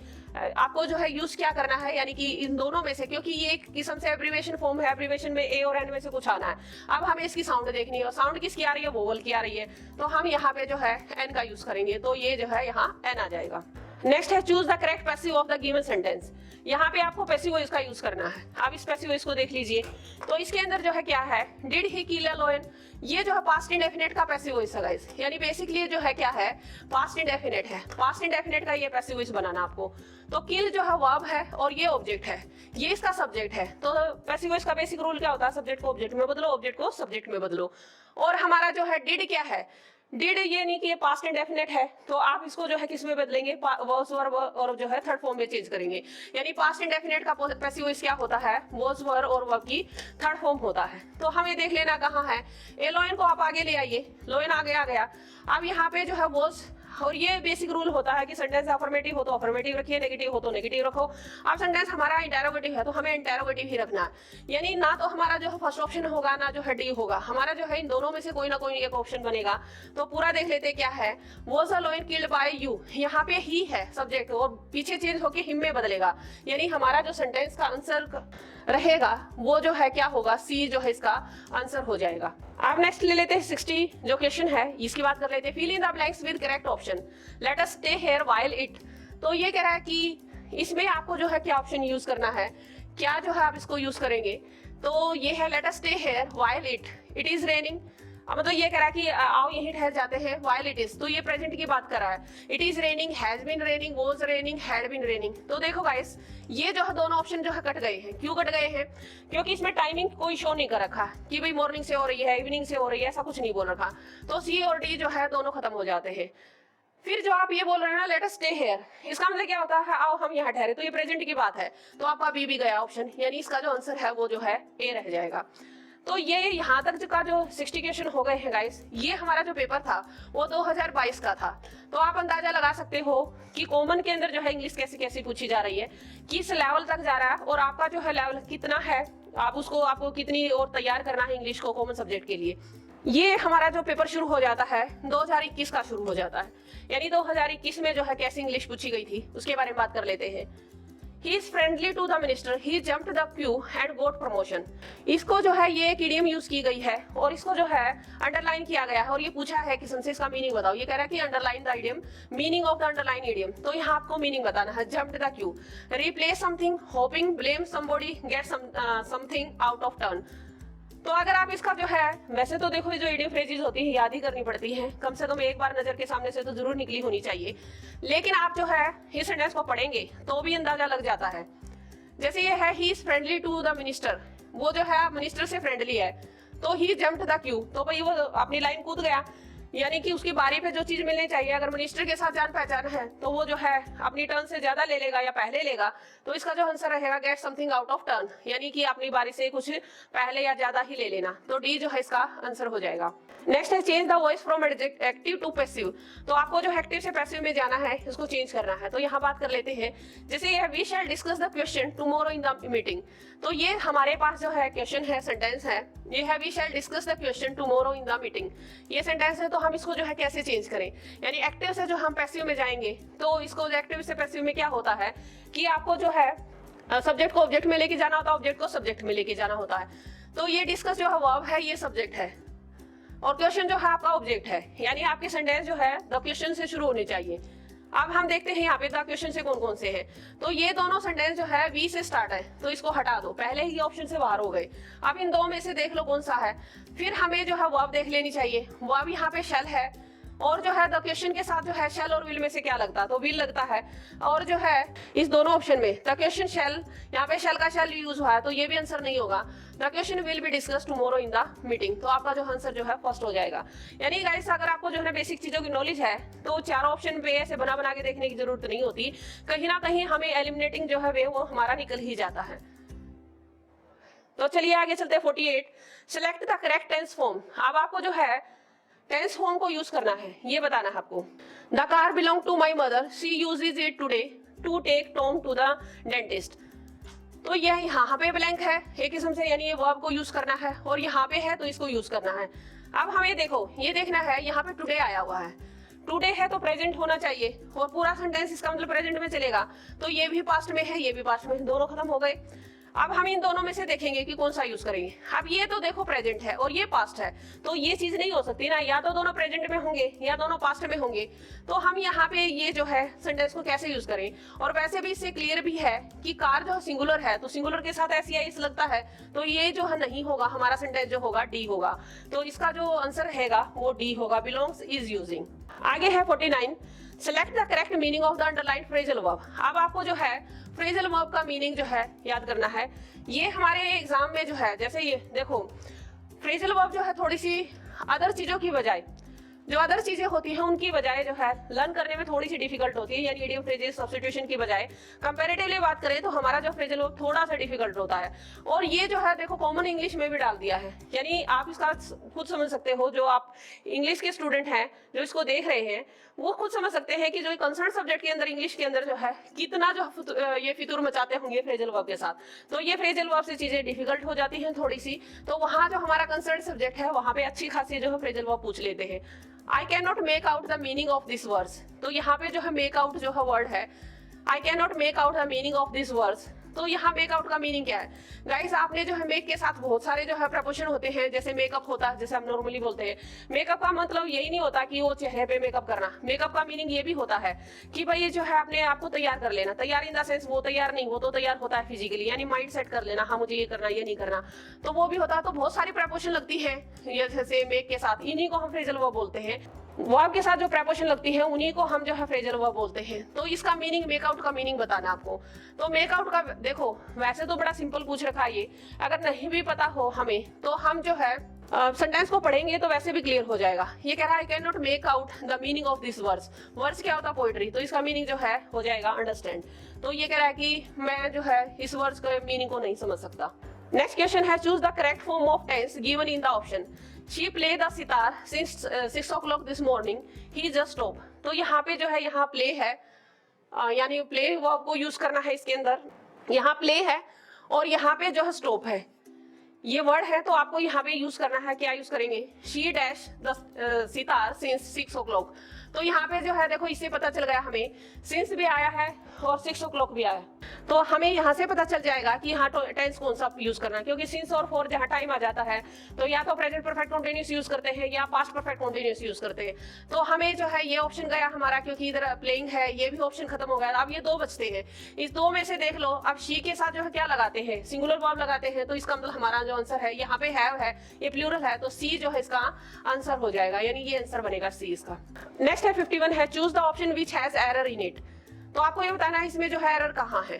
S1: आपको जो है यूज क्या करना है, यानी कि इन दोनों में से, क्योंकि ये एक किस्म से एब्रीवेशन फॉर्म है, एब्रीवेशन में ए और एन में से कुछ आना है। अब हमें इसकी साउंड देखनी है और साउंड किसकी आ रही है, वोवल की आ रही है, तो हम यहाँ पे जो है एन का यूज करेंगे, तो ये जो है यहाँ एन आ जाएगा। नेक्स्ट है choose the correct passive of the given sentence, यहाँ पे आपको पैसिव वॉइस का यूज करना है। अब इस पैसिव वॉइस को देख लीजिए, तो इसके अंदर जो है क्या है, did he kill a lion, ये जो है पास्ट इंडेफिनिट का पैसिव वॉइस है गाइस, यानी बेसिकली जो है क्या है पास्ट इंडेफिनिट है, पास्ट इंडेफिनिट का ये पैसिव वॉइस बनाना आपको। तो किल जो है वर्ब है और ये ऑब्जेक्ट है, ये इसका सब्जेक्ट है। तो पैसिव वॉइस का बेसिक रूल क्या होता है, सब्जेक्ट को ऑब्जेक्ट में बदलो, ऑब्जेक्ट को सब्जेक्ट में बदलो। और हमारा जो है डिड क्या है, डिड ये नहीं कि ये पास्ट इंडेफिनिट है, तो आप इसको जो है किस में बदलेंगे, वाज वर्ब और जो है थर्ड फॉर्म में चेंज करेंगे। यानी पास्ट इंडेफिनिट का पैसिव वॉइस क्या होता है, वाज वर्ब और वर्ब की थर्ड फॉर्म होता है। तो हमें देख लेना कहाँ है, ए लोइन को आप आगे ले आइए, लोइन आगे आ गया। अब यहाँ पे जो है वाज, और ये बेसिक रूल होता है कि सेंटेंस अफर्मेटिव हो तो अफर्मेटिव रखिए, नेगेटिव हो तो नेगेटिव रखो। अब सेंटेंस हमारा इंटेरोगेटिव है तो हमें इंटेरोगेटिव ही रखना है, यानी ना तो हमारा जो है फर्स्ट ऑप्शन होगा ना जो है डी होगा, हमारा जो है इन दोनों में से कोई ना कोई एक ऑप्शन बनेगा। तो पूरा देख लेते क्या है, was a lion killed by you, यहाँ पे ही है सब्जेक्ट और पीछे चेंज होके हिम में बदलेगा, यानी हमारा जो सेंटेंस का आंसर रहेगा वो जो है क्या होगा, सी जो है इसका आंसर हो जाएगा। अब नेक्स्ट ले लेते हैं 60 जो क्वेश्चन है इसकी बात कर लेते हैं। Fill in the blanks with correct option, let us stay here while it. तो ये कह रहा है कि इसमें आपको जो है क्या ऑप्शन यूज करना है, क्या जो है आप इसको यूज करेंगे। तो ये है late us stay here while it is raining. अब मतलब ये कह रहा है कि आओ यहीं ठहर जाते हैं व्हाइल इट इज, तो ये प्रेजेंट की बात कर रहा है। It is raining, has been raining, was raining, had been raining. तो देखो गाइस ये जो है दोनों ऑप्शन जो है कट गए हैं। क्यों कट गए हैं, क्योंकि इसमें टाइमिंग कोई शो नहीं कर रखा कि भाई मॉर्निंग से हो रही है, इवनिंग से हो रही है, ऐसा कुछ नहीं बोल रखा। तो सी और डी जो है दोनों खत्म हो जाते हैं। फिर जो आप ये बोल रहे हैं ना लेट अस स्टे हियर, इसका मतलब क्या होता है, आओ हम यहाँ ठहरे, तो ये प्रेजेंट की बात है, तो आपका बी भी गया ऑप्शन, यानी इसका जो आंसर है वो जो है ए रह जाएगा। तो ये यहाँ तक का जो 60 क्वेश्चन हो गए हैं गाइस, ये हमारा जो पेपर था वो 2022 का था। तो आप अंदाजा लगा सकते हो कि कॉमन के अंदर जो है इंग्लिश कैसे कैसे पूछी जा रही है, किस लेवल तक जा रहा है और आपका जो है लेवल कितना है, आप उसको आपको कितनी और तैयार करना है इंग्लिश को कॉमन सब्जेक्ट के लिए। ये हमारा जो पेपर शुरू हो जाता है 2021 का शुरू हो जाता है, यानी 2021 में जो है कैसी इंग्लिश पूछी गई थी उसके बारे में बात कर लेते हैं। He is friendly to the minister, he jumped the queue and got promotion। इसको जो है ये एक इडियम यूज की गई है और इसको जो है अंडरलाइन किया गया है और ये पूछा है कि से इसका मीनिंग बताओ। ये कह रहा है कि underline the idiom, meaning of the underline idiom. तो यहाँ आपको मीनिंग बताना है, jumped the queue, replace something, hoping, blame somebody, get something out of turn। तो अगर आप इसका जो है, वैसे तो देखो जो इडियम फ्रेजेस होती है याद ही करनी पड़ती है, कम से कम एक बार नजर के सामने से तो जरूर निकली होनी चाहिए, लेकिन आप जो है इस सेंटेंस को पढ़ेंगे तो भी अंदाजा लग जाता है। जैसे ये है he is friendly to the minister, वो जो है मिनिस्टर से फ्रेंडली है, तो ही जम्प्ड द क्यू, तो भाई वो अपनी लाइन कूद गया, यानी कि उसकी बारी पे जो चीज मिलनी चाहिए, अगर मिनिस्टर के साथ जान पहचान है तो वो जो है अपनी टर्न से ज्यादा ले लेगा या पहले लेगा, तो इसका जो आंसर रहेगा get something out of turn, यानी कि अपनी बारी से कुछ पहले या ज्यादा ही ले लेना। तो डी जो है इसका आंसर हो जाएगा। नेक्स्ट है change the voice from active to passive. तो आपको जो एक्टिव से पैसिव में जाना है इसको चेंज करना है। तो यहाँ बात कर लेते हैं, जैसे ये we shall discuss the question tomorrow in the meeting. तो ये हमारे पास जो है क्वेश्चन है, सेंटेंस है, ये है we shall discuss the question tomorrow in the meeting. ये सेंटेंस है, तो हम इसको जो है कैसे चेंज करें, यानी एक्टिव से जो हम पैसिव में जाएंगे, तो इसको एक्टिव से पैसिव में क्या होता है कि आपको जो है सब्जेक्ट को ऑब्जेक्ट में लेके जाना होता है, ऑब्जेक्ट को सब्जेक्ट में लेके जाना होता है। तो ये डिस्कस जो है वर्ब है, ये सब्जेक्ट है और क्वेश्चन जो है आपका ऑब्जेक्ट है, यानी आपके सेंटेंस जो है द क्वेश्चन से शुरू होने चाहिए। अब हम देखते हैं यहाँ पे द क्वेश्चन से कौन कौन से हैं। तो ये दोनों सेंटेंस जो है वी से स्टार्ट है, तो इसको हटा दो, पहले ही ऑप्शन से बाहर हो गए। अब इन दो में से देख लो कौन सा है, फिर हमें जो है वर्ब देख लेनी चाहिए। वर्ब यहाँ पे शैल है और जो है द क्वेश्चन के साथ जो है शैल और विल में से क्या लगता है, तो विल लगता है। और जो है इस दोनों ऑप्शन में द क्वेश्चन शैल, यहाँ पे शैल का शैल यूज हुआ है, तो ये भी आंसर नहीं होगा। The question will be discuss tomorrow in the meeting, तो आपका जो आंसर जो है फर्स्ट हो जाएगा। यानी गाइस अगर आपको जो है बेसिक चीजों की नॉलेज है तो चारों ऑप्शन पे ऐसे बना बना के देखने की जरूरत नहीं होती, कहीं ना कहीं हमें एलिमिनेटिंग जो है वो हमारा निकल ही जाता है। तो चलिए आगे चलते हैं 48, select the correct tense form. अब आपको जो है टेंस फॉर्म को यूज करना है, ये बताना है आपको। The car belong to my mother, she uses it today to take Tom to the dentist. तो ये यहाँ पे ब्लैंक है एक किस्म से, यानी ये वर्ब को यूज करना है, और यहाँ पे है तो इसको यूज करना है। अब हमें देखो ये देखना है, यहाँ पे टुडे आया हुआ है, टुडे है तो प्रेजेंट होना चाहिए और पूरा सेंटेंस इसका मतलब प्रेजेंट में चलेगा, तो ये भी पास्ट में है, ये भी पास्ट में, दोनों खत्म हो गए। अब हम इन दोनों में से देखेंगे कि कौन सा यूज करेंगे। अब ये तो देखो प्रेजेंट है और ये पास्ट है, तो ये चीज नहीं हो सकती ना, या तो दोनों प्रेजेंट में होंगे या दोनों पास्ट में होंगे। तो हम यहाँ पे ये जो है सेंटेंस को कैसे यूज करें, और वैसे भी इससे क्लियर भी है कि कार जो सिंगुलर है तो सिंगुलर के साथ ऐसी आई लगता है, तो ये जो है नहीं होगा, हमारा सेंटेंस जो होगा डी होगा। तो इसका जो आंसर रहेगा वो डी होगा, बिलोंग्स इज यूजिंग। आगे है 49, select the correct meaning of the underline phrasal verb. अब आपको जो है फ्रेजल वर्ब का मीनिंग जो है याद करना है। ये हमारे एग्जाम में जो है, जैसे ये देखो फ्रेजल वर्ब जो है थोड़ी सी अदर चीजों की बजाय जो अदर चीजें होती हैं उनकी बजाय जो है लर्न करने में थोड़ी सी डिफिकल्ट होती है, यानी इडियम फ्रेजेस सब्स्टिट्यूशन की बजाय कंपैरेटिवली बात करें तो हमारा जो फ्रेजल वर्ब थोड़ा सा डिफिकल्ट होता है। और ये जो है देखो कॉमन इंग्लिश में भी डाल दिया है, यानी आप इसका खुद समझ सकते हो, जो आप इंग्लिश के स्टूडेंट हैं जो इसको देख रहे हैं वो खुद समझ सकते हैं कि जो कंसर्न सब्जेक्ट के अंदर इंग्लिश के अंदर जो है कितना जो ये फितूर मचाते होंगे फ्रेजल वर्ब के साथ। तो ये फ्रेजल वर्ब से चीजें डिफिकल्ट हो जाती हैं थोड़ी सी, तो वहां जो हमारा कंसर्न सब्जेक्ट है वहां पे अच्छी खासी जो है फ्रेजल वर्ब पूछ लेते हैं। I can not make out the meaning of this words, तो यहाँ पे जो है मेक आउट जो है वर्ड है, I can not make out the meaning of this words. तो यहाँ मेक आउट का मीनिंग क्या है गाइस, आपने जो है मेक के साथ बहुत सारे जो है प्रपोशन होते हैं, जैसे मेकअप होता है, जैसे हम नॉर्मली बोलते हैं। मेकअप का मतलब यही नहीं होता कि वो चेहरे पे मेकअप करना, मेकअप का मीनिंग ये भी होता है कि भाई जो है अपने आप को तैयार कर लेना। तैयार इन द सेंस वो तैयार नहीं, वो तो तैयार होता है फिजिकली, यानी माइंड सेट कर लेना, हाँ मुझे ये करना ये नहीं करना, तो वो भी होता है। तो बहुत सारी प्रपोशन लगती है जैसे मेक के साथ, इन्हीं को हम फ्रेजल वर्ब बोलते हैं। वर्ब के साथ जो प्रपोशन लगती है उन्हीं को हम जो है फ्रेजल वर्ब बोलते हैं। तो इसका मीनिंग, मेकआउट का मीनिंग बताना आपको। तो मेकआउट का देखो वैसे तो बड़ा सिंपल पूछ रखा है ये, अगर नहीं भी पता हो हमें तो हम जो है सेंटेंस को पढ़ेंगे तो वैसे भी क्लियर हो जाएगा। ये कह रहा है I can not make out the meaning of this words. Words क्या होता है? पोइट्री। तो इसका मीनिंग जो है हो जाएगा अंडरस्टैंड। तो ये कह रहा है कि मैं जो है इस वर्ड्स के मीनिंग को नहीं समझ सकता। नेक्स्ट क्वेश्चन है choose the correct form of tense given in the option. She played the sitar since 6 o'clock this morning. He just stopped. तो यहाँ पे जो है यहाँ प्ले है, यानी प्ले वर्ब को यूज करना है इसके अंदर। यहाँ प्ले है और यहाँ पे जो है स्टॉप है, ये वर्ड है। तो आपको यहाँ पे यूज करना है, क्या यूज करेंगे? She dash the sitar since 6 o'clock। तो यहाँ पे जो है देखो इससे पता चल गया हमें, सिंस भी आया है और 6 o'clock भी आया है, तो हमें यहाँ से पता चल जाएगा कि यहाँ टेंस कौन सा यूज करना है। क्योंकि सिंस और फॉर जहाँ टाइम आ जाता है तो या तो प्रेजेंट परफेक्ट कंटीन्यूअस यूज करते हैं या पास्ट परफेक्ट कंटीन्यूअस यूज करते हैं। तो हमें जो है ये ऑप्शन गया हमारा, क्योंकि इधर प्लेइंग है, ये भी ऑप्शन खत्म हो गया। अब ये दो बचते हैं, इस दो में से देख लो। अब शी के साथ जो है क्या लगाते हैं? सिंगुलर वर्ब लगाते हैं। तो इसका मतलब हमारा जो आंसर है यहाँ पे है ये प्लूरल है, तो सी जो है इसका आंसर हो जाएगा, यानी ये आंसर बनेगा सी इसका। नेक्स्ट है 51 है choose the option which has error in it. तो आपको ये बताना है इसमें जो है एरर कहाँ है।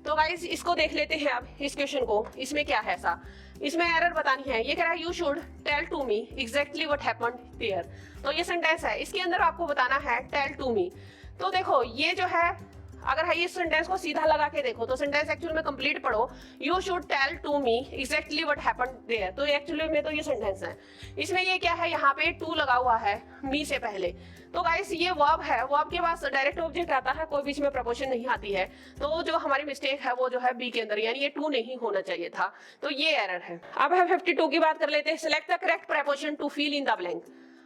S1: तो गाइस इसको देख लेते हैं अब इस क्वेश्चन को, इसमें क्या है ऐसा, इसमें एरर बतानी है। ये कह रहा है you should tell to me exactly what happened there. तो ये सेंटेंस है, इसके अंदर आपको बताना है टेल टू मी। तो देखो ये जो है, अगर है इस सेंटेंस को सीधा लगा के देखो तो सेंटेंस एक्चुअल में कंप्लीट पढ़ो, you should tell to me exactly what happened there. तो एक्चुअली में तो ये सेंटेंस है, इसमें ये क्या है, यहाँ पे टू लगा हुआ है मी से पहले। तो गाइस ये वर्ब है, वर्ब के पास डायरेक्ट ऑब्जेक्ट आता है, कोई बीच में प्रपोशन नहीं आती है। तो जो हमारी मिस्टेक है वो जो है बी के अंदर, यानी ये टू नहीं होना चाहिए था, तो ये एरर है। अब है 52 की बात कर लेते हैं। Select the correct preposition to fill in the blank.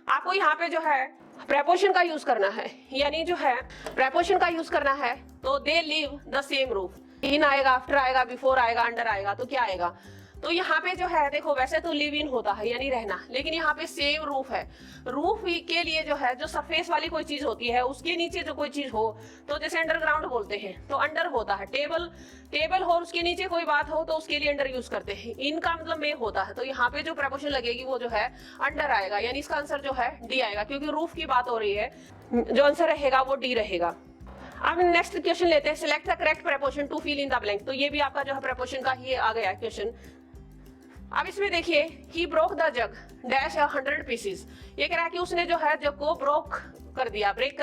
S1: आपको यहाँ पे जो है प्रपोशन का यूज करना है, यानी जो है प्रपोशन का यूज करना है। तो they live the same roof. In आएगा, आफ्टर आएगा, बिफोर आएगा, अंडर आएगा, तो क्या आएगा? तो यहाँ पे जो है देखो वैसे तो लिव इन होता है यानी रहना, लेकिन यहाँ पे सेम रूफ है। रूफ के लिए जो है जो सरफेस वाली कोई चीज होती है उसके नीचे जो कोई चीज हो, तो जैसे अंडरग्राउंड बोलते हैं तो अंडर होता है। टेबल हो उसके नीचे कोई बात हो तो उसके लिए अंडर यूज करते हैं। इनका मतलब में होता है, तो यहाँ पे जो प्रपोशन लगेगी वो जो है अंडर आएगा, यानी इसका आंसर जो है डी आएगा, क्योंकि रूफ की बात हो रही है। जो आंसर रहेगा वो डी रहेगा। अब नेक्स्ट क्वेश्चन लेते हैं। Select the correct preposition to fill in the blank. तो ये भी आपका जो है प्रपोशन का ही आ गया क्वेश्चन। अब इसमें देखिए he broke the jug dash 100 pieces. ये कह रहा है कि उसने जो है जग को ब्रेक कर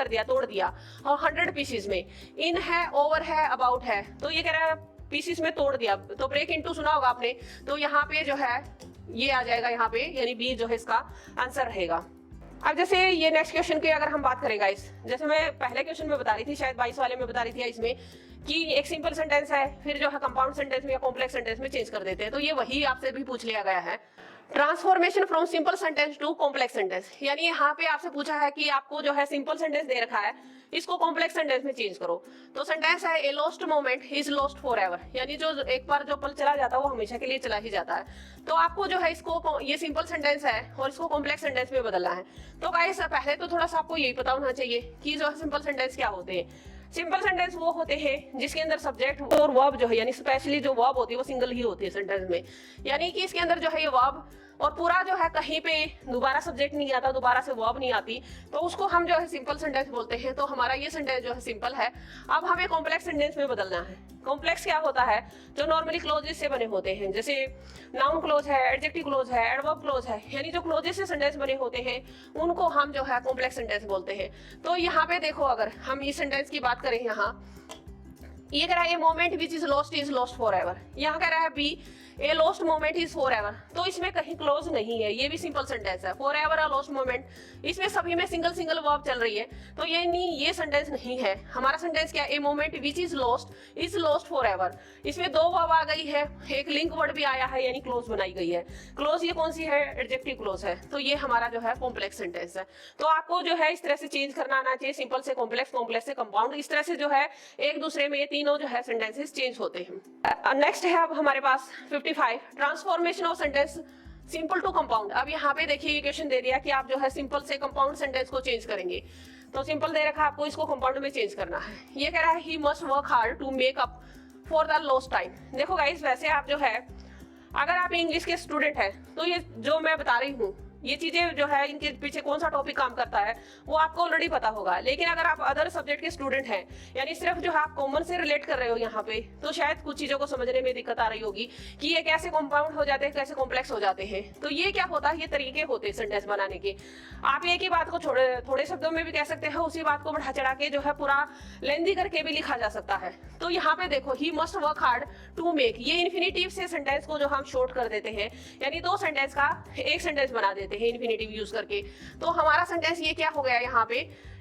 S1: दिया, तोड़ दिया और 100 पीसेस में। इन है, ओवर है, अबाउट है, तो ये कह रहा है पीसेस में तोड़ दिया। तो ब्रेक इनटू सुना होगा आपने, तो यहाँ पे जो है ये आ जाएगा यहाँ पे, यानी बी जो है इसका आंसर रहेगा। अब जैसे ये नेक्स्ट क्वेश्चन की अगर हम बात करें गाइस, जैसे मैं पहले क्वेश्चन में बता रही थी, शायद 22 वाले में बता रही थी इसमें, कि एक सिंपल सेंटेंस है फिर जो है कंपाउंड सेंटेंस में या कॉम्प्लेक्स सेंटेंस में चेंज कर देते हैं। तो ये वही आपसे भी पूछ लिया गया है, transformation from simple sentence to complex sentence. यानी यहाँ पे आपसे पूछा है कि आपको जो है सिंपल सेंटेंस दे रखा है, इसको कॉम्प्लेक्स सेंटेंस में चेंज करो। तो सेंटेंस है a lost moment is lost for ever, यानी जो एक बार जो पल चला जाता है वो हमेशा के लिए चला ही जाता है। तो आपको जो है इसको, ये सिंपल सेंटेंस है और इसको कॉम्प्लेक्स सेंटेंस में बदलना है। तो गाइस पहले तो थोड़ा सा आपको यही पता होना चाहिए कि जो है सिंपल सेंटेंस क्या होते हैं। सिंपल सेंटेंस वो होते हैं जिसके अंदर सब्जेक्ट और वर्ब जो है, यानी स्पेशली जो वर्ब होती है वो सिंगल ही होती है सेंटेंस में, यानी कि इसके अंदर जो है ये वर्ब और पूरा जो है कहीं पे दोबारा सब्जेक्ट नहीं आता, दोबारा से वर्ब नहीं आती, तो उसको हम जो है सिंपल सेंटेंस बोलते हैं। तो हमारा ये सेंटेंस जो है सिंपल है। अब हमें कॉम्प्लेक्स सेंटेंस में बदलना है। कॉम्प्लेक्स क्या होता है? जो नॉर्मली क्लोजेस से बने होते हैं, जैसे नाउन क्लोज है, एडजेक्टिव क्लोज है, एडवर्ब क्लोज है, यानी जो क्लोजेस से सेंटेंस बने होते हैं उनको हम जो है कॉम्प्लेक्स सेंटेंस बोलते हैं। तो यहाँ पे देखो, अगर हम इस सेंटेंस की बात करें, यहाँ ये कह रहा है a moment which is lost for ever, यहाँ कह रहा है b a lost moment is for ever, तो इसमें कहीं क्लोज नहीं है, ये भी सिंपल सेंटेंस है। For ever a lost moment, इसमें सभी में सिंगल सिंगल वर्ब चल रही है, तो ये नहीं, ये सेंटेंस नहीं है। हमारा सेंटेंस क्या है? A moment which is lost for ever, इसमें दो वर्ब आ गई है, एक लिंक वर्ड भी आया है, यानी क्लोज बनाई गई है। क्लोज ये कौन सी है? एडजेक्टिव क्लोज है। तो ये हमारा जो है कॉम्प्लेक्स सेंटेंस है। तो आपको जो है इस तरह से चेंज करना आना चाहिए, सिंपल से कॉम्प्लेक्स, कॉम्प्लेक्स से कंपाउंड, इस तरह से जो है एक दूसरे में ये तीनों जो है सेंटेंसेस चेंज होते हैं। नेक्स्ट है अब हमारे पास 55, transformation of sentence simple to compound. अब यहाँ पे देखिए ये क्वेश्चन दे दिया कि आप जो है सिंपल से कंपाउंड सेंटेंस को चेंज करेंगे, तो सिंपल दे रखा, आपको इसको कंपाउंड में चेंज करना है। ये कह रहा है he must work hard to make up for the lost time. देखो गाइस, वैसे आप जो है अगर आप इंग्लिश के स्टूडेंट हैं तो ये जो मैं बता रही हूँ, ये चीजें जो है इनके पीछे कौन सा टॉपिक काम करता है वो आपको ऑलरेडी पता होगा। लेकिन अगर आप अदर सब्जेक्ट के स्टूडेंट हैं, यानी सिर्फ जो है आप कॉमन से रिलेट कर रहे हो यहाँ पे, तो शायद कुछ चीजों को समझने में दिक्कत आ रही होगी कि ये कैसे कंपाउंड हो जाते हैं, कैसे कॉम्प्लेक्स हो जाते हैं। तो ये क्या होता है, ये तरीके होते हैं सेंटेंस बनाने के। आप एक ही बात को थोड़े शब्दों में भी कह सकते हैं, उसी बात को बढ़ा चढ़ा के जो है पूरा लेंदी करके भी लिखा जा सकता है। तो यहाँ पे देखो, he must work hard to make, ये इन्फिनिटिव से सेंटेंस को जो हम शॉर्ट कर देते हैं, यानी दो सेंटेंस का एक सेंटेंस बना देते हैं इन्फिनिटिव यूज करके। तो हमारा सेंटेंस ये क्या हो गया यहाँ पे,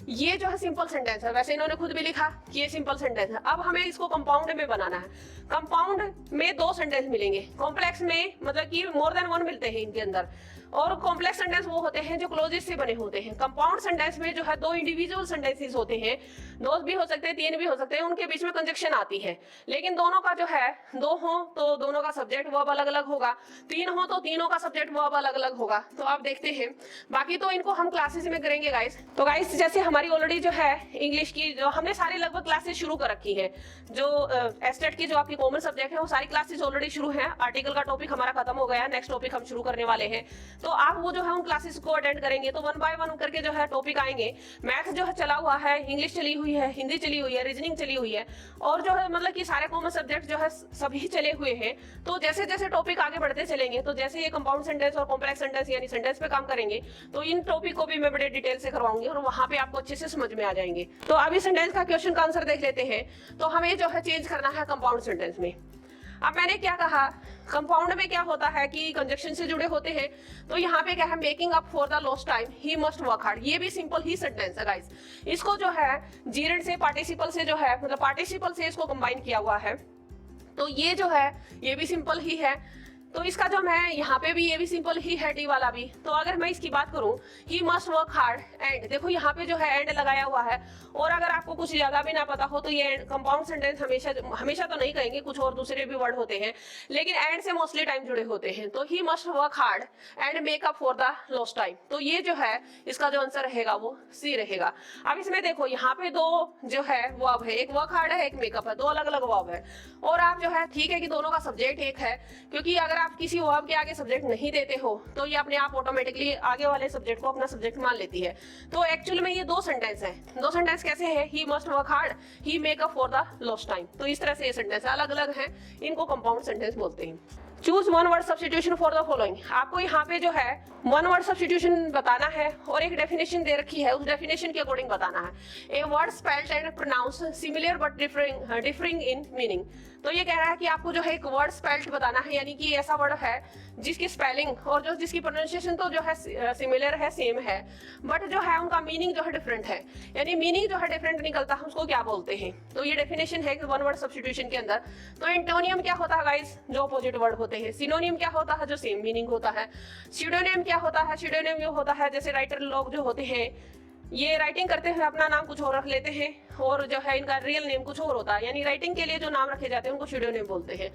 S1: ये जो है सिंपल सेंटेंस है। वैसे इन्होंने खुद भी लिखा कि ये सिंपल सेंटेंस है। अब हमें इसको कंपाउंड में बनाना है। कंपाउंड में दो सेंटेंस मिलेंगे, कॉम्प्लेक्स में मतलब कि मोर देन वन मिलते हैं इनके अंदर, और कॉम्प्लेक्स सेंटेंस वो होते हैं जो क्लोजेस से बने होते हैं। कंपाउंड सेंटेंस में जो है दो इंडिविजुअल सेंटेंसेस होते हैं, दो भी हो सकते हैं, तीन भी हो सकते हैं, उनके बीच में कंजक्शन आती है। लेकिन दोनों का जो है, दो हो तो दोनों का सब्जेक्ट वर्ब अलग अलग होगा, तीन हो तो तीनों का सब्जेक्ट वर्ब अलग अलग होगा। तो आप देखते हैं, बाकी तो इनको हम क्लासेस में करेंगे गाइस। तो गाइस जैसे हमारी ऑलरेडी जो है इंग्लिश की जो हमने सारी लगभग क्लासेस शुरू कर रखी है, जो एस्टेट की जो आपकी कॉमन सब्जेक्ट है वो सारी क्लासेस ऑलरेडी शुरू है। आर्टिकल का टॉपिक हमारा खत्म हो गया, नेक्स्ट टॉपिक हम शुरू करने वाले हैं। तो आप वो जो है उन क्लासेस को अटेंड करेंगे तो वन बाय वन करके जो है टॉपिक आएंगे। मैथ जो है चला हुआ है, इंग्लिश चली हुई है, हिंदी चली हुई है, रीजनिंग चली हुई है, और जो है मतलब कि सारे कॉमन सब्जेक्ट जो है सभी चले हुए हैं। तो जैसे जैसे टॉपिक आगे बढ़ते चलेंगे, तो जैसे ये कंपाउंड सेंटेंस और कॉम्प्लेक्स सेंटेंस यानी सेंटेंस पे काम करेंगे, तो इन टॉपिक को भी मैं बड़े डिटेल से करवाऊंगी और वहां पे आपको अच्छे से समझ में आ जाएंगे। तो अभी सेंटेंस का क्वेश्चन का आंसर देख लेते हैं। तो हमें जो है चेंज करना है कंपाउंड सेंटेंस में। अब मैंने क्या कहा, कंपाउंड में क्या होता है कि कंजक्शन से जुड़े होते हैं। तो यहाँ पे क्या है, making up for the lost time he must work hard, ये भी सिंपल ही सेंटेंस है गाइस। इसको जो है जीरेंड से पार्टिसिपल से जो है मतलब पार्टिसिपल से इसको कंबाइन किया हुआ है। तो ये जो है ये भी सिंपल ही है। तो इसका जो मैं यहाँ पे भी ये भी सिंपल ही है, टी वाला भी। तो अगर मैं इसकी बात करूँ, ही मस्ट वर्क हार्ड एंड, देखो यहाँ पे जो है एंड लगाया हुआ है। और अगर आपको कुछ ज्यादा भी ना पता हो तो ये कंपाउंड सेंटेंस हमेशा तो नहीं कहेंगे, कुछ और दूसरे भी वर्ड होते हैं, लेकिन एंड से मोस्टली टाइम जुड़े होते हैं। तो ही must work hard and make up for the lost time, तो ये जो है इसका जो आंसर रहेगा वो सी रहेगा। अब इसमें देखो यहाँ पे दो जो है वर्ब है, एक वर्क हार्ड है, एक मेकअप है, दो अलग अलग वर्ब है। और आप जो है ठीक है कि दोनों का सब्जेक्ट एक है, क्योंकि अगर आप किसी वर्ब के आगे सब्जेक्ट नहीं देते हो तो ये अपने आप ऑटोमेटिकली आगे वाले सब्जेक्ट को अपना सब्जेक्ट मान लेती है। तो एक्चुअल में ये दो सेंटेंस है। दो सेंटेंस कैसे है, he must work hard, he make up for the lost time. तो इस तरह से ये सेंटेंस अलग अलग है, इनको कंपाउंड सेंटेंस बोलते हैं। Choose one word substitution for the following, आपको यहाँ पे जो है वन वर्ड सब्स्टिट्यूशन बताना है और एक डेफिनेशन दे रखी है, उस डेफिनेशन के अकॉर्डिंग बताना है। A word spelled and pronounce similar but differing in meaning. तो ये कह रहा है कि आपको जो है एक वर्ड स्पेल्ड बताना है, यानी कि ऐसा वर्ड है जिसकी स्पेलिंग और जो जिसकी प्रोनाउंसिएशन तो जो है सिमिलर है, सेम है, बट जो है उनका मीनिंग जो है डिफरेंट है, यानी मीनिंग जो है डिफरेंट निकलता है, उसको क्या बोलते हैं। तो ये डेफिनेशन है वन वर्ड सब्स्टिट्यूशन के अंदर। तो एंटोनियम क्या होता है गाइस, जो अपोजिट वर्ड होते हैं। सिनोनियम क्या होता है, जो सेम मीनिंग होता है। स्यूडोनियम क्या होता है, स्यूडोनियम ये होता है जैसे राइटर लोग जो होते हैं ये राइटिंग करते हुए अपना नाम कुछ और रख लेते हैं और जो है इनका रियल नेम कुछ और होता है, यानी राइटिंग के लिए जो नाम रखे जाते हैं उनको स्यूडोनेम बोलते हैं।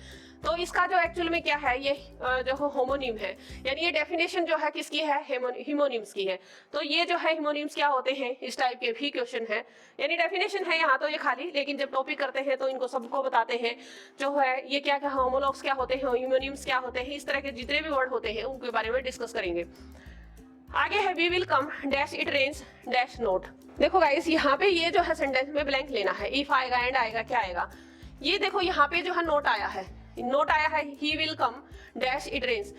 S1: तो इसका जो एक्चुअल में क्या है, ये जो होमोनिम है, यानी ये डेफिनेशन जो है किसकी है, हिमोनिम्स की है। तो ये जो है हिमोनिम्स क्या होते हैं, इस टाइप के भी क्वेश्चन है, यानी डेफिनेशन है यहाँ तो ये खाली, लेकिन जब टॉपिक करते हैं तो इनको सबको बताते हैं जो है ये क्या क्या होमोलॉग्स क्या होते हैं, हिमोनिम्स क्या होते हैं, इस तरह के जितने भी वर्ड होते हैं उनके बारे में डिस्कस करेंगे। आगे है we will come dash it rains dash not. देखो गाइस यहाँ पे ये जो है सेंटेंस में ब्लैंक लेना है, इफ आएगा एंड आएगा क्या आएगा, ये देखो यहाँ पे जो है नोट आया है, he will come dash it rains.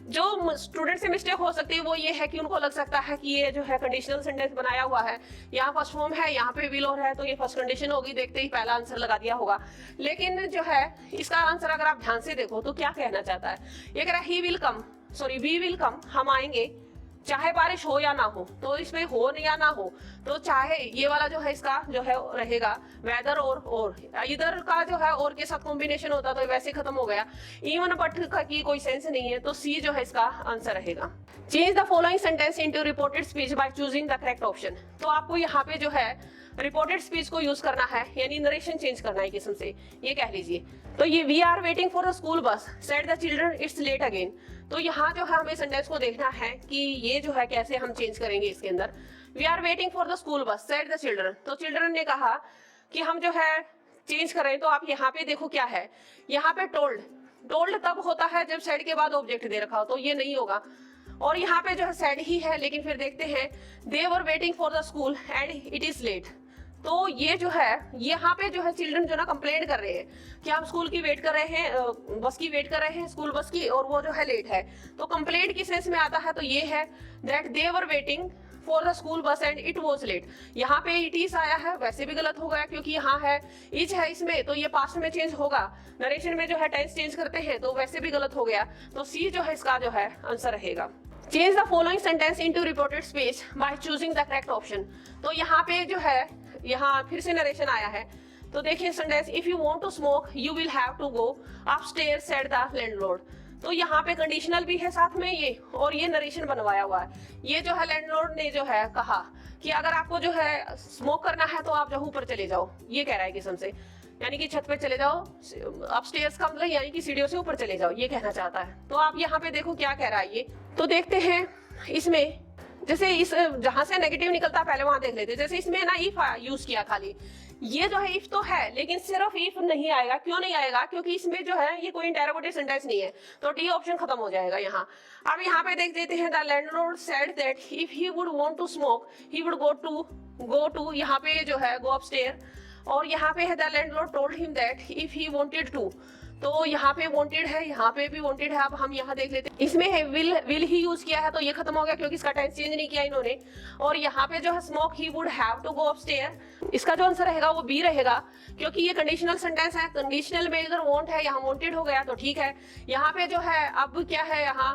S1: जो स्टूडेंट से मिस्टेक हो सकती है वो ये है कि उनको लग सकता है कि ये जो है कंडीशनल सेंटेंस बनाया हुआ है, यहाँ फर्स्ट फॉर्म है, यहाँ पे विल और है, तो ये फर्स्ट कंडीशन होगी, देखते ही पहला आंसर लगा दिया होगा। लेकिन जो है इसका आंसर अगर आप ध्यान से देखो तो क्या कहना चाहता है, ये कह रहा है he will come, sorry we will come, हम आएंगे, चाहे बारिश हो या ना हो। तो इसमें हो या ना हो, तो चाहे ये वाला जो है इसका जो है रहेगा वेदर और इधर का जो है और के साथ कॉम्बिनेशन होता तो वैसे खत्म हो गया, इवन बट का की कोई सेंस नहीं है, तो सी जो है इसका आंसर रहेगा। Change the following sentence into reported speech by choosing the correct option. तो आपको यहाँ पे जो है रिपोर्टेड स्पीच को यूज करना है, यानी नरेशन चेंज करना है किस्म से, ये कह लीजिए। तो ये we are waiting for the school bus said the children it's late again. तो यहाँ जो है हमें सेंटेंस को देखना है कि ये जो है कैसे हम चेंज करेंगे इसके अंदर। We are waiting for the school bus said the children, तो चिल्ड्रन ने कहा कि हम जो है चेंज करें। तो आप यहाँ पे देखो क्या है, यहाँ पे टोल्ड तब होता है जब सेड के बाद ऑब्जेक्ट दे रखा हो, तो ये नहीं होगा। और यहाँ पे जो है सेड ही है, लेकिन फिर देखते हैं they were waiting for the school and it is late. तो ये जो है यहाँ पे जो है चिल्ड्रन जो ना कंप्लेंट कर रहे हैं कि हम स्कूल की वेट कर रहे हैं, बस की वेट कर रहे हैं, स्कूल बस की, और वो जो है लेट है। तो कंप्लेंट किस सेंस में आता है, तो ये है that they were waiting for the school bus and it was late. यहाँ पे इट इज आया है, वैसे भी गलत हो गया क्योंकि यहाँ है इज है इसमें, तो ये पास्ट में चेंज होगा। नरेशन में जो है टेंस चेंज करते हैं तो वैसे भी गलत हो गया, तो सी जो है इसका जो है आंसर रहेगा। Change the following sentence into reported speech by choosing the correct option. तो यहाँ पे जो है यहाँ फिर से नरेशन आया है, तो देखिए sentence if you want to smoke you will have to go upstairs said the landlord. तो यहाँ पे कंडीशनल भी है साथ में ये, और ये नरेशन बनवाया हुआ है। ये जो है लैंडलॉर्ड ने जो है कहा कि अगर आपको जो है स्मोक करना है तो आप जो ऊपर चले जाओ, ये कह रहा है किस्म से, यानी कि छत पे चले जाओ, अपस्टेयर्स का मतलब यानी कि सीढ़ियों से ऊपर चले जाओ, ये कहना चाहता है। तो आप यहाँ पे देखो क्या कह रहा है ये, तो देखते हैं इसमें जैसे इस जहां से नेगेटिव निकलता पहले वहां देख लेते। जैसे इसमें ना इफ यूज किया खाली, ये जो है इफ तो है लेकिन सिर्फ इफ नहीं आएगा। क्यों नहीं आएगा, क्योंकि इसमें जो है ये कोई इंटरोगेटिव सेंटेंस नहीं है, तो डी ऑप्शन खत्म हो जाएगा यहाँ। अब यहाँ पे देख देते हैं the landlord said that if he would want to smoke he would go to यहाँ पे जो है गो अपस्टेयर, और यहाँ पे है the landlord told him that if he wanted to. तो यहाँ पे वांटेड है, यहाँ पे भी वांटेड है। अब हम यहाँ देख लेते हैं, इसमें है विल ही यूज किया है, तो ये खत्म हो गया क्योंकि इसका टेंस चेंज नहीं किया इन्होंने। और यहाँ पे जो है smoke he would have to go upstair, इसका जो आंसर रहेगा वो बी रहेगा, क्योंकि ये कंडीशनल सेंटेंस है। कंडीशनल में अगर वांट है, यहाँ वांटेड हो गया तो ठीक है। यहाँ पे जो है अब क्या है, यहाँ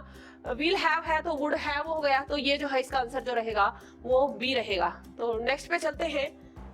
S1: विल हैव है तो वुड हैव हो गया, तो ये जो है इसका आंसर जो रहेगा वो बी रहेगा। तो नेक्स्ट पे चलते हैं।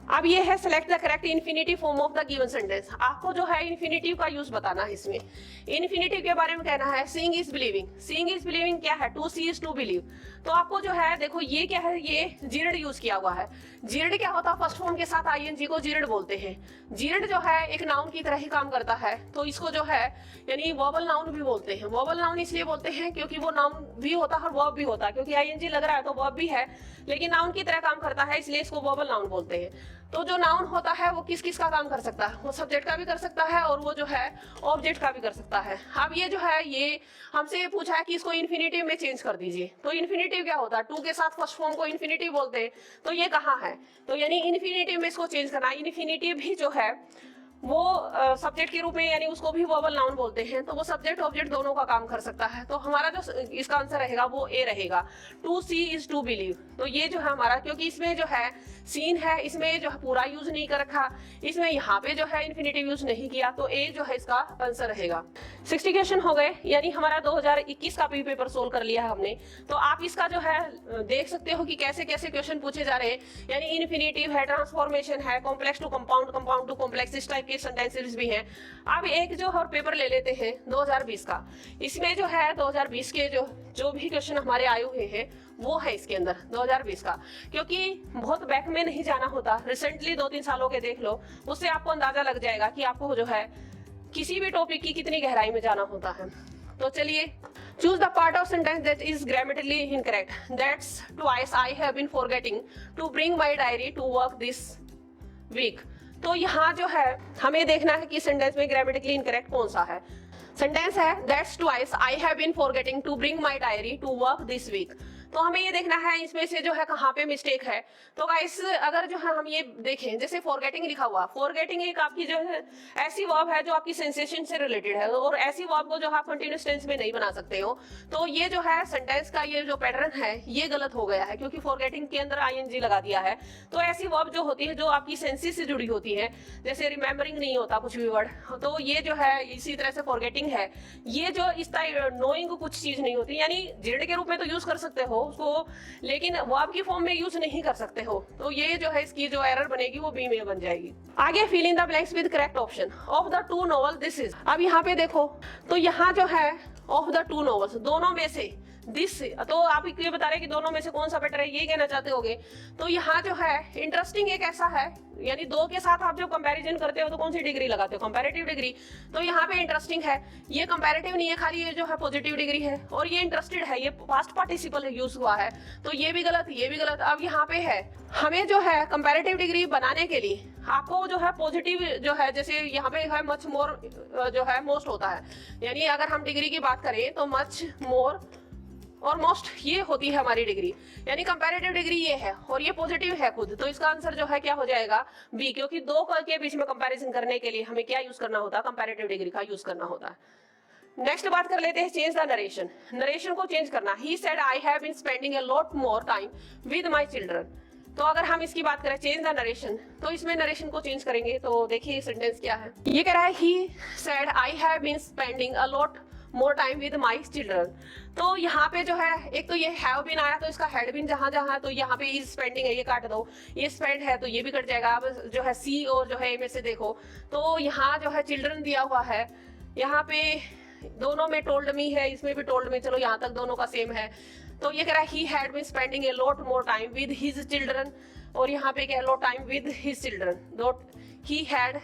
S1: अब ये है select the correct infinitive form of the given sentence. आपको जो है इन्फिनिटिव का यूज बताना है इसमें। इन्फिनिटिव के बारे में कहना है seeing is believing. Seeing is believing क्या है, to see is to believe. तो आपको जो है देखो ये क्या है, ये जीरेड यूज किया हुआ है। जीरेड क्या होता है, फर्स्ट फॉर्म के साथ आईएनजी को जीरेड बोलते हैं। जीरेड जो है एक नाउन की तरह ही काम करता है, तो इसको जो है यानी वोबल नाउन भी बोलते हैं। वोबल नाउन इसलिए बोलते हैं क्योंकि वो नाउन भी होता है और वर्ब भी होता है, क्योंकि आईएनजी लग रहा है तो वर्ब भी है लेकिन नाउन की तरह काम करता है, इसलिए इसको वोबल नाउन बोलते हैं। तो जो नाउन होता है वो किस किस का काम कर सकता है, वो सब्जेक्ट का भी कर सकता है और वो जो है ऑब्जेक्ट का भी कर सकता है। अब ये जो है ये हमसे ये पूछा है कि इसको इन्फिनिटिव में चेंज कर दीजिए। तो इन्फिनिटिव क्या होता है, टू के साथ फर्स्ट फॉर्म को इन्फिनिटिव बोलते हैं, तो ये कहाँ है, तो यानी इन्फिनिटिव में इसको चेंज करना। इन्फिनिटिव भी जो है वो सब्जेक्ट के रूप में, यानी उसको भी वर्बल नाउन बोलते हैं, तो वो सब्जेक्ट ऑब्जेक्ट दोनों का काम कर सकता है। तो हमारा जो इसका आंसर रहेगा वो ए रहेगा, to see is to believe. तो ये जो है हमारा, क्योंकि इसमें जो है सीन है, इसमें जो है पूरा यूज नहीं कर रखा, इसमें यहाँ पे जो है इन्फिनिटिव यूज नहीं किया, तो ए जो है इसका आंसर रहेगा। 60 क्वेश्चन हो गए, यानी हमारा 2021 का भी पेपर सोल्व कर लिया है हमने। तो आप इसका जो है देख सकते हो कि कैसे कैसे क्वेश्चन पूछे जा रहे हैं, यानी इन्फिनिटिव है, ट्रांसफॉर्मेशन है, complex to compound, compound to complex, इस टाइप के सेंटेंसेस भी हैं। अब एक जो और पेपर ले लेते हैं 2020 का। इसमें जो है 2020 के जो भी क्वेश्चन हमारे आए हुए हैं वो है इसके अंदर 2020 का, क्योंकि बहुत बैक में नहीं जाना होता, रिसेंटली 2-3 सालों के देख लो, उससे आपको अंदाजा लग जाएगा कि आपको जो है किसी भी टॉपिक की कितनी गहराई में जाना होता है। तो चलिए, choose the part of sentence that is grammatically incorrect. That's twice I have been forgetting to bring my diary to work this week. तो यहाँ जो है हमें देखना है कि सेंटेंस में ग्रामेटिकली इनकरेक्ट कौन सा है। सेंटेंस है that's twice I have been forgetting to bring my diary to work this week. तो हमें ये देखना है इसमें से जो है कहाँ पे मिस्टेक है। तो गाइस अगर जो है हम ये देखें, जैसे फॉरगेटिंग लिखा हुआ, फॉरगेटिंग एक आपकी जो है ऐसी वर्ब है जो आपकी सेंसेशन से रिलेटेड है, और ऐसी वर्ब को जो आप कंटिन्यूअस टेंस में नहीं बना सकते हो। तो ये जो है सेंटेंस का ये जो पैटर्न है ये गलत हो गया है, क्योंकि फॉरगेटिंग के अंदर आईएनजी लगा दिया है। तो ऐसी वर्ब जो होती है जो आपकी सेंसेस से जुड़ी होती है, जैसे रिमेम्बरिंग नहीं होता कुछ भी वर्ड, तो ये जो है इसी तरह से फॉरगेटिंग है, ये जो इस नोइंग कुछ चीज नहीं होती, यानी जेड के रूप में तो यूज कर सकते हो उसको, लेकिन वर्ब की फॉर्म में यूज नहीं कर सकते हो। तो ये जो है इसकी जो एरर बनेगी वो बी में बन जाएगी। आगे fill in the blanks with correct option of the two novel this is. अब यहाँ पे देखो, तो यहाँ जो है ऑफ द टू नॉवेल्स, दोनों में से दिस, तो आप ये बता रहे हैं कि दोनों में से कौन सा बेटर है, ये कहना चाहते होगे। तो यहाँ जो है इंटरेस्टिंग एक ऐसा है, यानी दो के साथ आप जब कंपैरिजन करते हो तो कौन सी डिग्री लगाते हो, कंपैरेटिव डिग्री। तो यहाँ पे इंटरेस्टिंग है, ये कंपैरेटिव नहीं है, खाली ये जो है पॉजिटिव डिग्री है, और ये इंटरेस्टेड है, ये पास्ट पार्टिसिपल यूज हुआ है, तो ये भी गलत, ये भी गलत। अब यहाँ पे है हमें जो है कंपैरेटिव डिग्री बनाने के लिए आपको जो है पॉजिटिव जो है, जैसे यहाँ पे है मच मोर जो है मोस्ट होता है, यानी अगर हम डिग्री की बात करें तो मच मोर और मोस्ट ये होती है हमारी डिग्री, यानी कंपैरेटिव डिग्री ये है और ये पॉजिटिव है खुद। तो इसका आंसर जो है क्या हो जाएगा, बी, क्योंकि दो के बीच में कंपैरिजन करने के लिए हमें क्या यूज करना होता है, कंपैरेटिव डिग्री का यूज करना होता है। नेक्स्ट बात कर लेते हैं चेंज द नरेशन। नरेशन को चेंज करना। He said I have been spending a lot more time with my children. तो अगर हम इसकी बात करें चेंज द नरेशन, तो इसमें नरेशन को चेंज करेंगे। तो देखिए सेंटेंस क्या है, ये कह रहा है he said I have been spending a lot more time with my children. तो यहाँ पे जो है एक तो ये हैव बीन आया, तो इसका हैड बीन जहां जहां, तो यहाँ पे इज स्पेंडिंग है, ये काट दो, ये स्पेंड है तो ये भी कट जाएगा। अब जो है सी और जो है ए में से देखो, तो यहाँ जो है चिल्ड्रन दिया हुआ है, यहाँ पे दोनों में टोल्ड मी है, इसमें भी टोल्ड मी, चलो यहाँ तक दोनों का सेम है। तो ये कह रहा है he had been spending a lot more time with his children, और यहाँ पे क्या lot time with his children, dot he had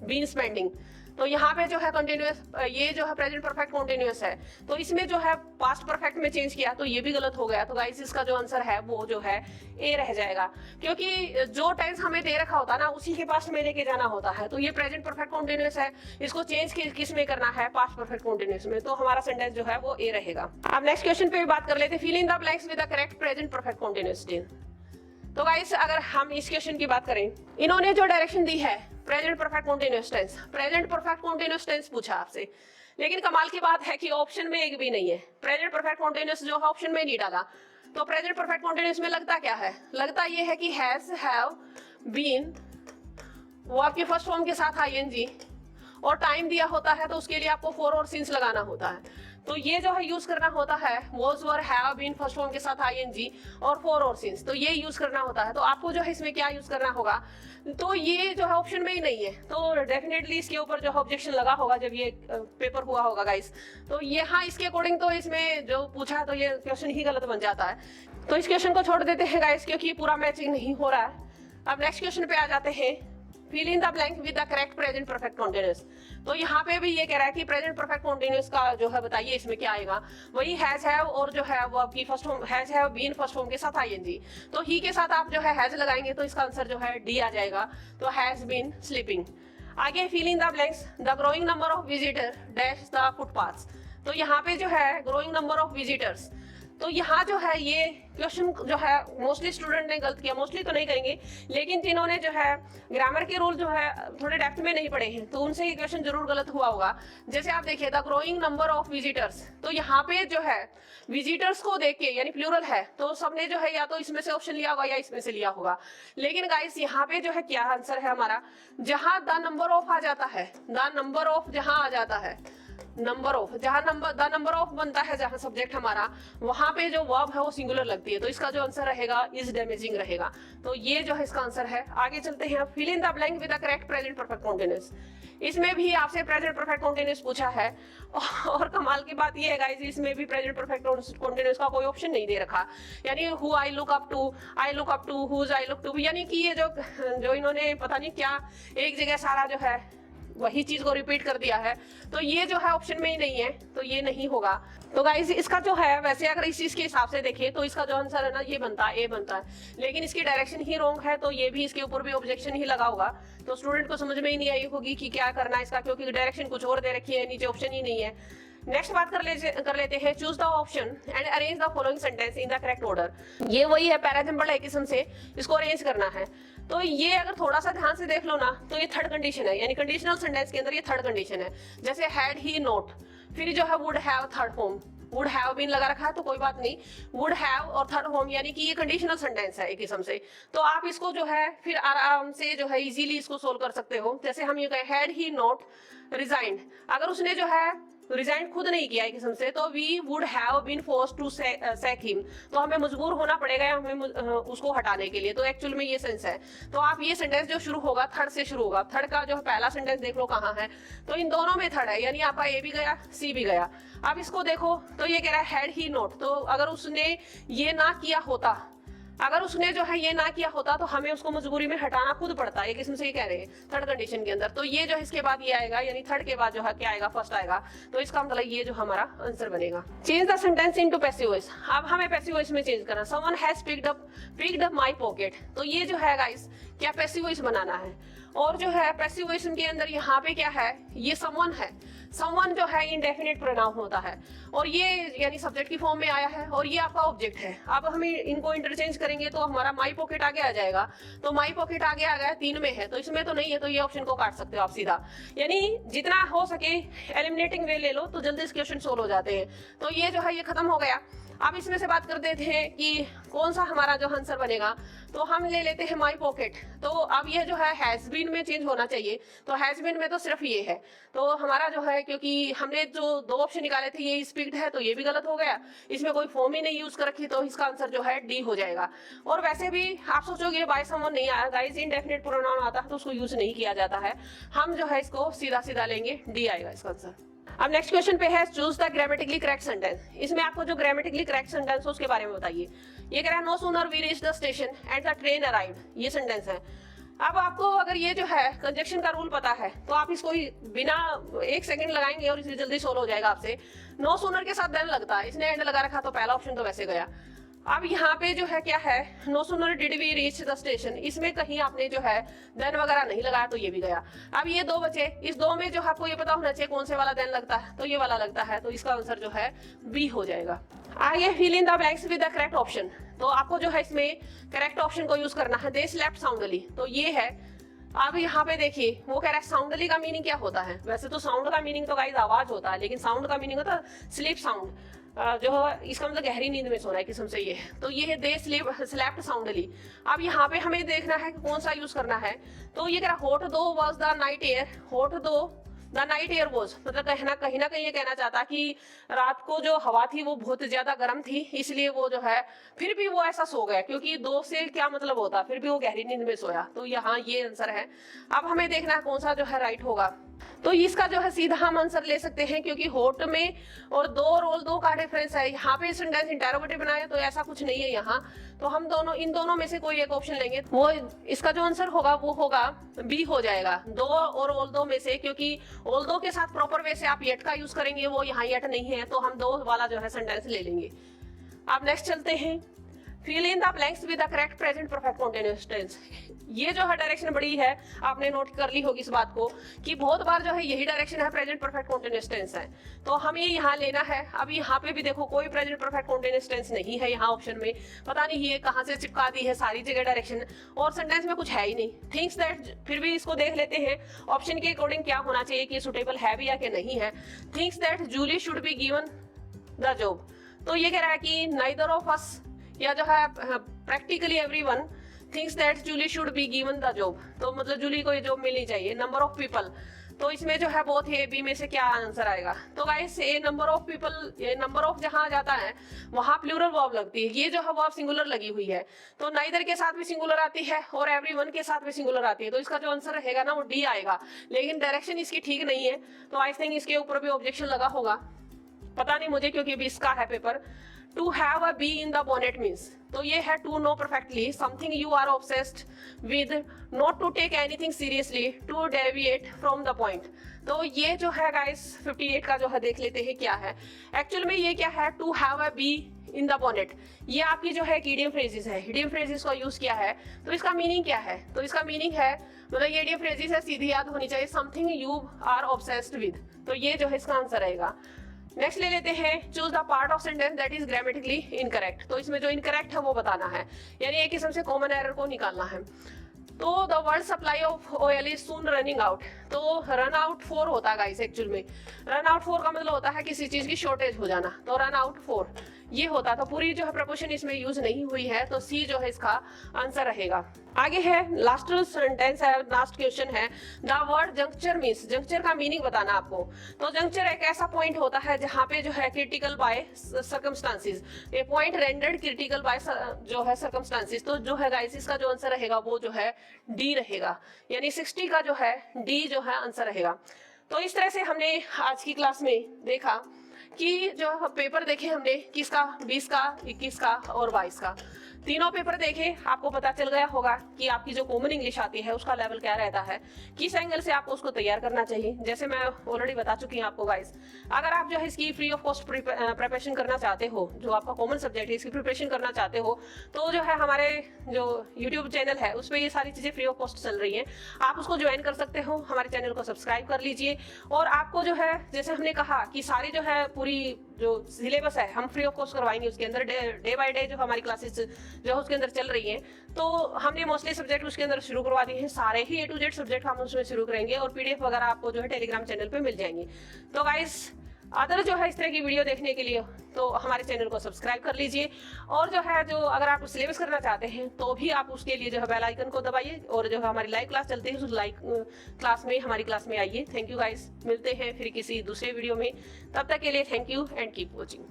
S1: been spending. तो यहाँ पे जो है कंटिन्यूअस, ये जो है प्रेजेंट परफेक्ट कंटिन्यूअस है, तो इसमें जो है पास्ट परफेक्ट में चेंज किया, तो ये भी गलत हो गया। तो गाइस इसका जो आंसर है वो जो है ए रह जाएगा, क्योंकि जो टेंस हमें दे रखा होता है ना उसी के पास्ट में लेके जाना होता है। तो ये प्रेजेंट परफेक्ट कंटिन्यूअस है, इसको चेंज किस में करना है, पास्ट परफेक्ट कंटिन्यूअस में। तो हमारा सेंटेंस जो है वो ए रहेगा। अब नेक्स्ट क्वेश्चन पे बात कर लेते हैं, fill in the blanks with the correct present perfect continuous tense. तो गाइस अगर हम इस क्वेश्चन की बात करें, इन्होंने जो डायरेक्शन दी है present perfect continuous tense, present perfect continuous tense पूछा आपसे, लेकिन कमाल की बात है कि ऑप्शन में एक भी नहीं है। प्रेजेंट परफेक्ट कंटीन्यूअस जो है ऑप्शन में नहीं डाला। तो प्रेजेंट परफेक्ट कंटीन्यूअस में लगता क्या है, लगता ये है कि हैज, हैव, बीन, वो आपके फर्स्ट फॉर्म के साथ आईएनजी, और टाइम दिया होता है तो उसके लिए आपको फॉर और सिंस लगाना होता है। तो ये जो है यूज करना होता है was, were, have, been first form के साथ आईएनजी और फॉर और सिंस, तो ये यूज करना होता है। तो आपको जो है इसमें क्या यूज करना होगा, तो ये जो है ऑप्शन में ही नहीं है, तो डेफिनेटली इसके ऊपर जो है ऑब्जेक्शन लगा होगा जब ये पेपर हुआ होगा गाइस। तो ये हाँ इसके अकॉर्डिंग तो इसमें जो पूछा है तो ये क्वेश्चन ही गलत बन जाता है। तो इस क्वेश्चन को छोड़ देते हैं गाइस, क्योंकि पूरा मैचिंग नहीं हो रहा है। अब नेक्स्ट क्वेश्चन पे आ जाते हैं, fill in the blank with the correct present perfect continuous. तो यहाँ पे भी ये कह रहा है कि प्रेजेंट परफेक्ट कंटीन्यूअस का जो है बताइए इसमें क्या आएगा। वही हैज, हैव और जो है वो आपकी first form has, have, been first form के साथ आईएनजी, तो ही के साथ आप जो है हैज लगाएंगे तो इसका आंसर जो है डी आ जाएगा। तो हैज बीन स्लीपिंग। आगे fill in the blanks, the growing number of visitor dash the footpaths. तो यहाँ पे जो है ग्रोइंग नंबर ऑफ विजिटर्स, तो यहाँ जो है ये क्वेश्चन जो है मोस्टली स्टूडेंट ने गलत किया, मोस्टली तो नहीं करेंगे, लेकिन जिन्होंने जो है ग्रामर के रूल जो है थोड़े डेप्थ में नहीं पढ़े हैं तो उनसे ये क्वेश्चन जरूर गलत हुआ होगा। जैसे आप देखिए the growing number of visitors, तो यहाँ पे जो है विजिटर्स को देख के यानी प्लूरल है, तो सबने जो है या तो इसमें से ऑप्शन लिया होगा या इसमें से लिया होगा। लेकिन गाइस यहाँ पे जो है क्या आंसर है हमारा, जहां द नंबर ऑफ आ जाता है, द नंबर ऑफ जहां आ जाता है, नंबर ऑफ जहां नंबर द नंबर ऑफ बनता है, जहां सब्जेक्ट हमारा, वहां पे जो वर्ब है वो सिंगुलर लगती है, तो इसका जो आंसर रहेगा इज डैमेजिंग रहेगा। तो ये जो है इसका आंसर है। आगे चलते हैं, fill in the blank with the correct present perfect continuous. इसमें भी आपसे प्रेजेंट परफेक्ट कंटीन्यूअस पूछा है और कमाल कमाल की बात ये है गाइस, इसमें भी प्रेजेंट परफेक्ट कंटीन्यूअस का कोई ऑप्शन नहीं दे रखा। यानी who I look up to, whose I look to, यानी कि ये जो इन्होंने पता नहीं क्या एक जगह सारा जो है वही चीज को रिपीट कर दिया है, तो ये जो है ऑप्शन में ही नहीं है, तो ये नहीं होगा। तो गाइस इसका जो है वैसे अगर इस चीज के हिसाब से देखें तो इसका जो आंसर है ना ये बनता है, ए बनता है, लेकिन इसकी डायरेक्शन ही रॉन्ग है, तो ये भी इसके ऊपर भी ऑब्जेक्शन ही लगा होगा। तो स्टूडेंट को समझ में ही नहीं आई होगी कि क्या करना है इसका, क्योंकि डायरेक्शन कुछ और दे रखी है, नीचे ऑप्शन ही नहीं है। नेक्स्ट बात कर लेते हैं, choose the option and arrange the following sentence in the correct order. ये वही है पैरासिंपल है किस्म से, इसको अरेंज करना है। तो ये अगर थोड़ा सा ध्यान से देख लो ना तो ये थर्ड कंडीशन है, यानी कंडीशनल सेंटेंस के अंदर ये थर्ड कंडीशन है। जैसे हैड ही नोट, फिर जो है would have third form, would have been लगा रखा है तो कोई बात नहीं, वुड हैव और थर्ड फॉर्म, यानी कि ये कंडीशनल सेंटेंस है एक किस्म से। तो आप इसको जो है फिर आराम से जो है इजीली इसको सोल्व कर सकते हो। जैसे हम ये कहें हैड ही नॉट रिजाइंड, अगर उसने जो है रिजाइन खुद नहीं किया एक किस्म से, तो we would have been forced to sack him, तो हमें मजबूर होना पड़ेगा हमें उसको हटाने के लिए। तो एक्चुअल में ये सेंस है। तो आप ये सेंटेंस जो शुरू होगा थर्ड से शुरू होगा, थर्ड का जो पहला सेंटेंस देख लो कहाँ है, तो इन दोनों में थर्ड है, यानी आपका ए भी गया सी भी गया। अब इसको देखो तो ये कह रहा है हैड ही नॉट, तो अगर उसने ये ना किया होता, अगर उसने जो है ये ना किया होता तो हमें उसको मजबूरी में हटाना खुद पड़ता है, एक किस्म से ये कह रहे हैं थर्ड कंडीशन के अंदर। तो ये जो इसके बाद ये आएगा, यानी थर्ड के बाद जो है क्या आएगा, फर्स्ट आएगा। तो इसका मतलब ये जो हमारा आंसर बनेगा। Change the sentence into passive voice, अब हमें पैसिव वॉइस में चेंज करना। Someone has picked up my pocket, तो ये जो है गाइस क्या पैसिव वॉइस बनाना है, और जो है पैसिव वॉइस के अंदर यहाँ पे क्या है, ये समवन है। समवन जो है इंडेफिनिट प्रोनाउन होता है, और ये यानी सब्जेक्ट की फॉर्म में आया है, और ये आपका ऑब्जेक्ट है। अब हम इनको इंटरचेंज करेंगे तो हमारा माई पॉकेट आगे आ जाएगा, तो माई पॉकेट आगे आ गया, 3 में है तो इसमें तो नहीं है, तो ये ऑप्शन को काट सकते हो आप सीधा। यानी जितना हो सके एलिमिनेटिंग वे ले लो तो जल्दी से क्वेश्चन सोल्व हो जाते हैं। तो ये जो है ये खत्म हो गया। अब इसमें से बात कर देते हैं कि कौन सा हमारा जो आंसर बनेगा, तो हम ले लेते हैं माई पॉकेट। तो अब ये जो है हैज बीन में चेंज होना चाहिए, तो हैज बीन में तो सिर्फ ये है, तो हमारा जो है क्योंकि हमने जो 2 ऑप्शन निकाले थे ये स्पीक्ड है, तो ये भी गलत हो गया, इसमें कोई फॉर्म ही नहीं यूज कर रखी, तो इसका आंसर जो है डी हो जाएगा। और वैसे भी आप सोचोगे बाय समवन नहीं आया, गाइस इंडेफिनिट प्रोनाउन आता है तो उसको यूज नहीं किया जाता है, हम जो है इसको सीधा सीधा लेंगे, डी आएगा इसका आंसर। अब नेक्स्ट क्वेश्चन पे है choose the grammatically correct sentence. इसमें आपको जो ग्रामेटिकली करेक्ट सेंटेंस है उसके बारे में बताइए। ये कह रहा है no sooner we reach the station and the train arrived, ये सेंटेंस है। अब आपको अगर ये जो है कंजक्शन का रूल पता है तो आप इसको बिना 1 सेकंड लगाएंगे और इसे जल्दी सोल्व हो जाएगा आपसे। नो सूनर के साथ देन लगता है, इसने एंड लगा रखा तो पहला ऑप्शन तो वैसे गया। अब यहाँ पे जो है क्या है, no sooner did we reach the station, इसमें कहीं आपने जो है देन वगैरह नहीं लगाया तो ये भी गया। अब ये 2 बचे, इस 2 में जो आपको ये पता होना चाहिए कौन से वाला देन लगता है, तो ये वाला लगता है, तो इसका आंसर जो है बी हो जाएगा। आगे fill in the blanks with the correct option, तो आपको जो है इसमें करेक्ट ऑप्शन को यूज करना है। दे स्लेप्ट साउंडली, तो ये है। अब यहाँ पे देखिए वो कह रहा है साउंडली का मीनिंग क्या होता है। वैसे तो साउंड का मीनिंग तो गाइस आवाज होता है, लेकिन साउंड का मीनिंग होता है स्लीप साउंड, जो इसका मतलब गहरी नींद में सोना है किस्म से ये है। तो ये है दे स्लेप्ट साउंडली। अब यहाँ पे हमें देखना है कि कौन सा यूज करना है, तो ये कह रहा हॉट दो was the night air, hot दो द नाइट एयर वॉज, मतलब कहीं ना कहीं ये कहना चाहता कि रात को जो हवा थी वो बहुत ज्यादा गर्म थी, इसलिए वो जो है फिर भी वो ऐसा सो गया, क्योंकि 2 से क्या मतलब होता, फिर भी वो गहरी नींद में सोया। तो यहाँ ये आंसर है। अब हमें देखना है कौन सा जो है राइट होगा, तो इसका जो है सीधा हम आंसर ले सकते हैं, क्योंकि होट में और 2 और ऑल 2 का डिफरेंस है। यहाँ पे सेंटेंस इंटरोगेटिव बनाया तो ऐसा कुछ नहीं है यहाँ, तो हम इन दोनों में से कोई एक ऑप्शन लेंगे, वो इसका जो आंसर होगा वो होगा बी हो जाएगा, 2 और ऑल 2 में से, क्योंकि ऑल 2 के साथ प्रॉपर वे से आप येट का यूज करेंगे, वो यहाँ येट नहीं है, तो हम 2 वाला जो है सेंटेंस ले लेंगे। अब नेक्स्ट चलते हैं, fill in the blanks with the correct present perfect continuous tense. ये जो है डायरेक्शन बड़ी है, आपने नोट कर ली होगी इस बात को कि बहुत बार जो है यही डायरेक्शन है, प्रेजेंट परफेक्ट कंटीन्यूअस टेंस है, तो हमें यहाँ लेना है। अब यहाँ पे भी देखो कोई प्रेजेंट परफेक्ट कंटीन्यूअस टेंस नहीं है यहाँ ऑप्शन में, पता नहीं ये कहाँ से चिपका दी है सारी जगह डायरेक्शन, और सेंटेंस में कुछ है ही नहीं। थिंक्स दैट, फिर भी इसको देख लेते हैं ऑप्शन के अकॉर्डिंग क्या होना चाहिए कि सुटेबल है भी या कि नहीं है। Thinks that Julie should be given the job, तो ये कह रहा है कि नाइदर ऑफ अस, या जो है practically everyone thinks that Julie should be given the job, तो मतलब जूली को ये जॉब मिलनी चाहिए। नंबर ऑफ पीपल, तो इसमें जो है बोथ ए बी में से क्या आंसर आएगा, तो guys A number of people, ये नंबर ऑफ जहां जाता है वहां प्लूरल वर्ब लगती है, ये जो है वर्ब सिंगुलर लगी हुई है, तो नाइदर के साथ भी सिंगुलर आती है और एवरीवन के साथ भी सिंगुलर आती है, तो इसका जो आंसर रहेगा ना वो डी आएगा। लेकिन डायरेक्शन इसकी ठीक नहीं है, तो आई थिंक इसके ऊपर भी ऑब्जेक्शन लगा होगा। पता नहीं मुझे, क्योंकि अभी इसका है paper. To have a bee in the bonnet means, तो ये है to know perfectly something you are obsessed with, not to take anything seriously, to deviate from the point. तो ये जो है गाइस 58 का जो है देख लेते हैं क्या है एक्चुअल में। ये क्या है, to have a bee in the bonnet, ये आपकी जो है इडियम फ्रेजेस है, इडियम फ्रेजेस को यूज किया है। तो इसका मीनिंग क्या है, तो इसका मीनिंग है, मतलब ये इडियम फ्रेजेस है, सीधी याद होनी चाहिए, something you are obsessed with. तो ये जो है इसका आंसर रहेगा। नेक्स्ट ले लेते हैं, choose the part of sentence that is grammatically incorrect. तो इसमें जो इनकरेक्ट है वो बताना है, यानी एक किस्म से कॉमन एरर को निकालना है। तो the world supply of oil is soon running out, तो रन आउट 4 होता है गाइस एक्चुअल में। रन आउट 4 का मतलब होता है किसी चीज की शॉर्टेज हो जाना, तो रन आउट 4 ये होता। तो पूरी जो है प्रपोजिशन इसमें यूज नहीं हुई है, तो सी जो है इसका आंसर रहेगा। आगे है लास्ट सेंटेंस है, लास्ट क्वेश्चन है, the word juncture means, juncture का मीनिंग बताना आपको। तो जंक्चर एक ऐसा पॉइंट होता है जहाँ पे जो है क्रिटिकल बाय सर्कमस्टांसिस, ये पॉइंट रेंडर्ड क्रिटिकल बाय जो है सर्कमस्टांसिस। तो जो है गाइस इसका जो आंसर रहेगा वो जो है डी रहेगा, यानी 60 का जो है डी जो है आंसर रहेगा। तो इस तरह से हमने आज की क्लास में देखा कि जो पेपर देखे हमने किसका, 20 का, 21 का और 22 का, तीनों पेपर देखे। आपको पता चल गया होगा कि आपकी जो कॉमन इंग्लिश आती है उसका लेवल क्या रहता है, किस एंगल से आपको उसको तैयार करना चाहिए। जैसे मैं ऑलरेडी बता चुकी हूँ आपको गाइस, अगर आप जो है इसकी फ्री ऑफ कॉस्ट प्रिपरेशन करना चाहते हो, जो आपका कॉमन सब्जेक्ट है इसकी प्रिपरेशन करना चाहते हो, तो जो है हमारे जो यूट्यूब चैनल है उस पर ये सारी चीज़ें फ्री ऑफ कॉस्ट चल रही हैं, आप उसको ज्वाइन कर सकते हो। हमारे चैनल को सब्सक्राइब कर लीजिए, और आपको जो है जैसे हमने कहा कि सारी जो है पूरी जो सिलेबस है हम फ्री ऑफ कॉस्ट करवाएंगे, उसके अंदर डे बाय डे जो हमारी क्लासेस जो है उसके अंदर चल रही हैं। तो हमने मोस्टली सब्जेक्ट उसके अंदर शुरू करवा दिए हैं, सारे ही A to Z सब्जेक्ट हम उसमें शुरू करेंगे, और PDF वगैरह आपको जो है टेलीग्राम चैनल पे मिल जाएंगे। तो गाइस अदर जो है इस तरह की वीडियो देखने के लिए तो हमारे चैनल को सब्सक्राइब कर लीजिए, और जो है जो अगर आप सिलेबस करना चाहते हैं तो भी आप उसके लिए जो है बेल आइकन को दबाइए, और जो है हमारी लाइव क्लास चलती है उस लाइव क्लास में हमारी क्लास में आइए। थैंक यू गाइस, मिलते हैं फिर किसी दूसरे वीडियो में, तब तक के लिए thank you and keep watching.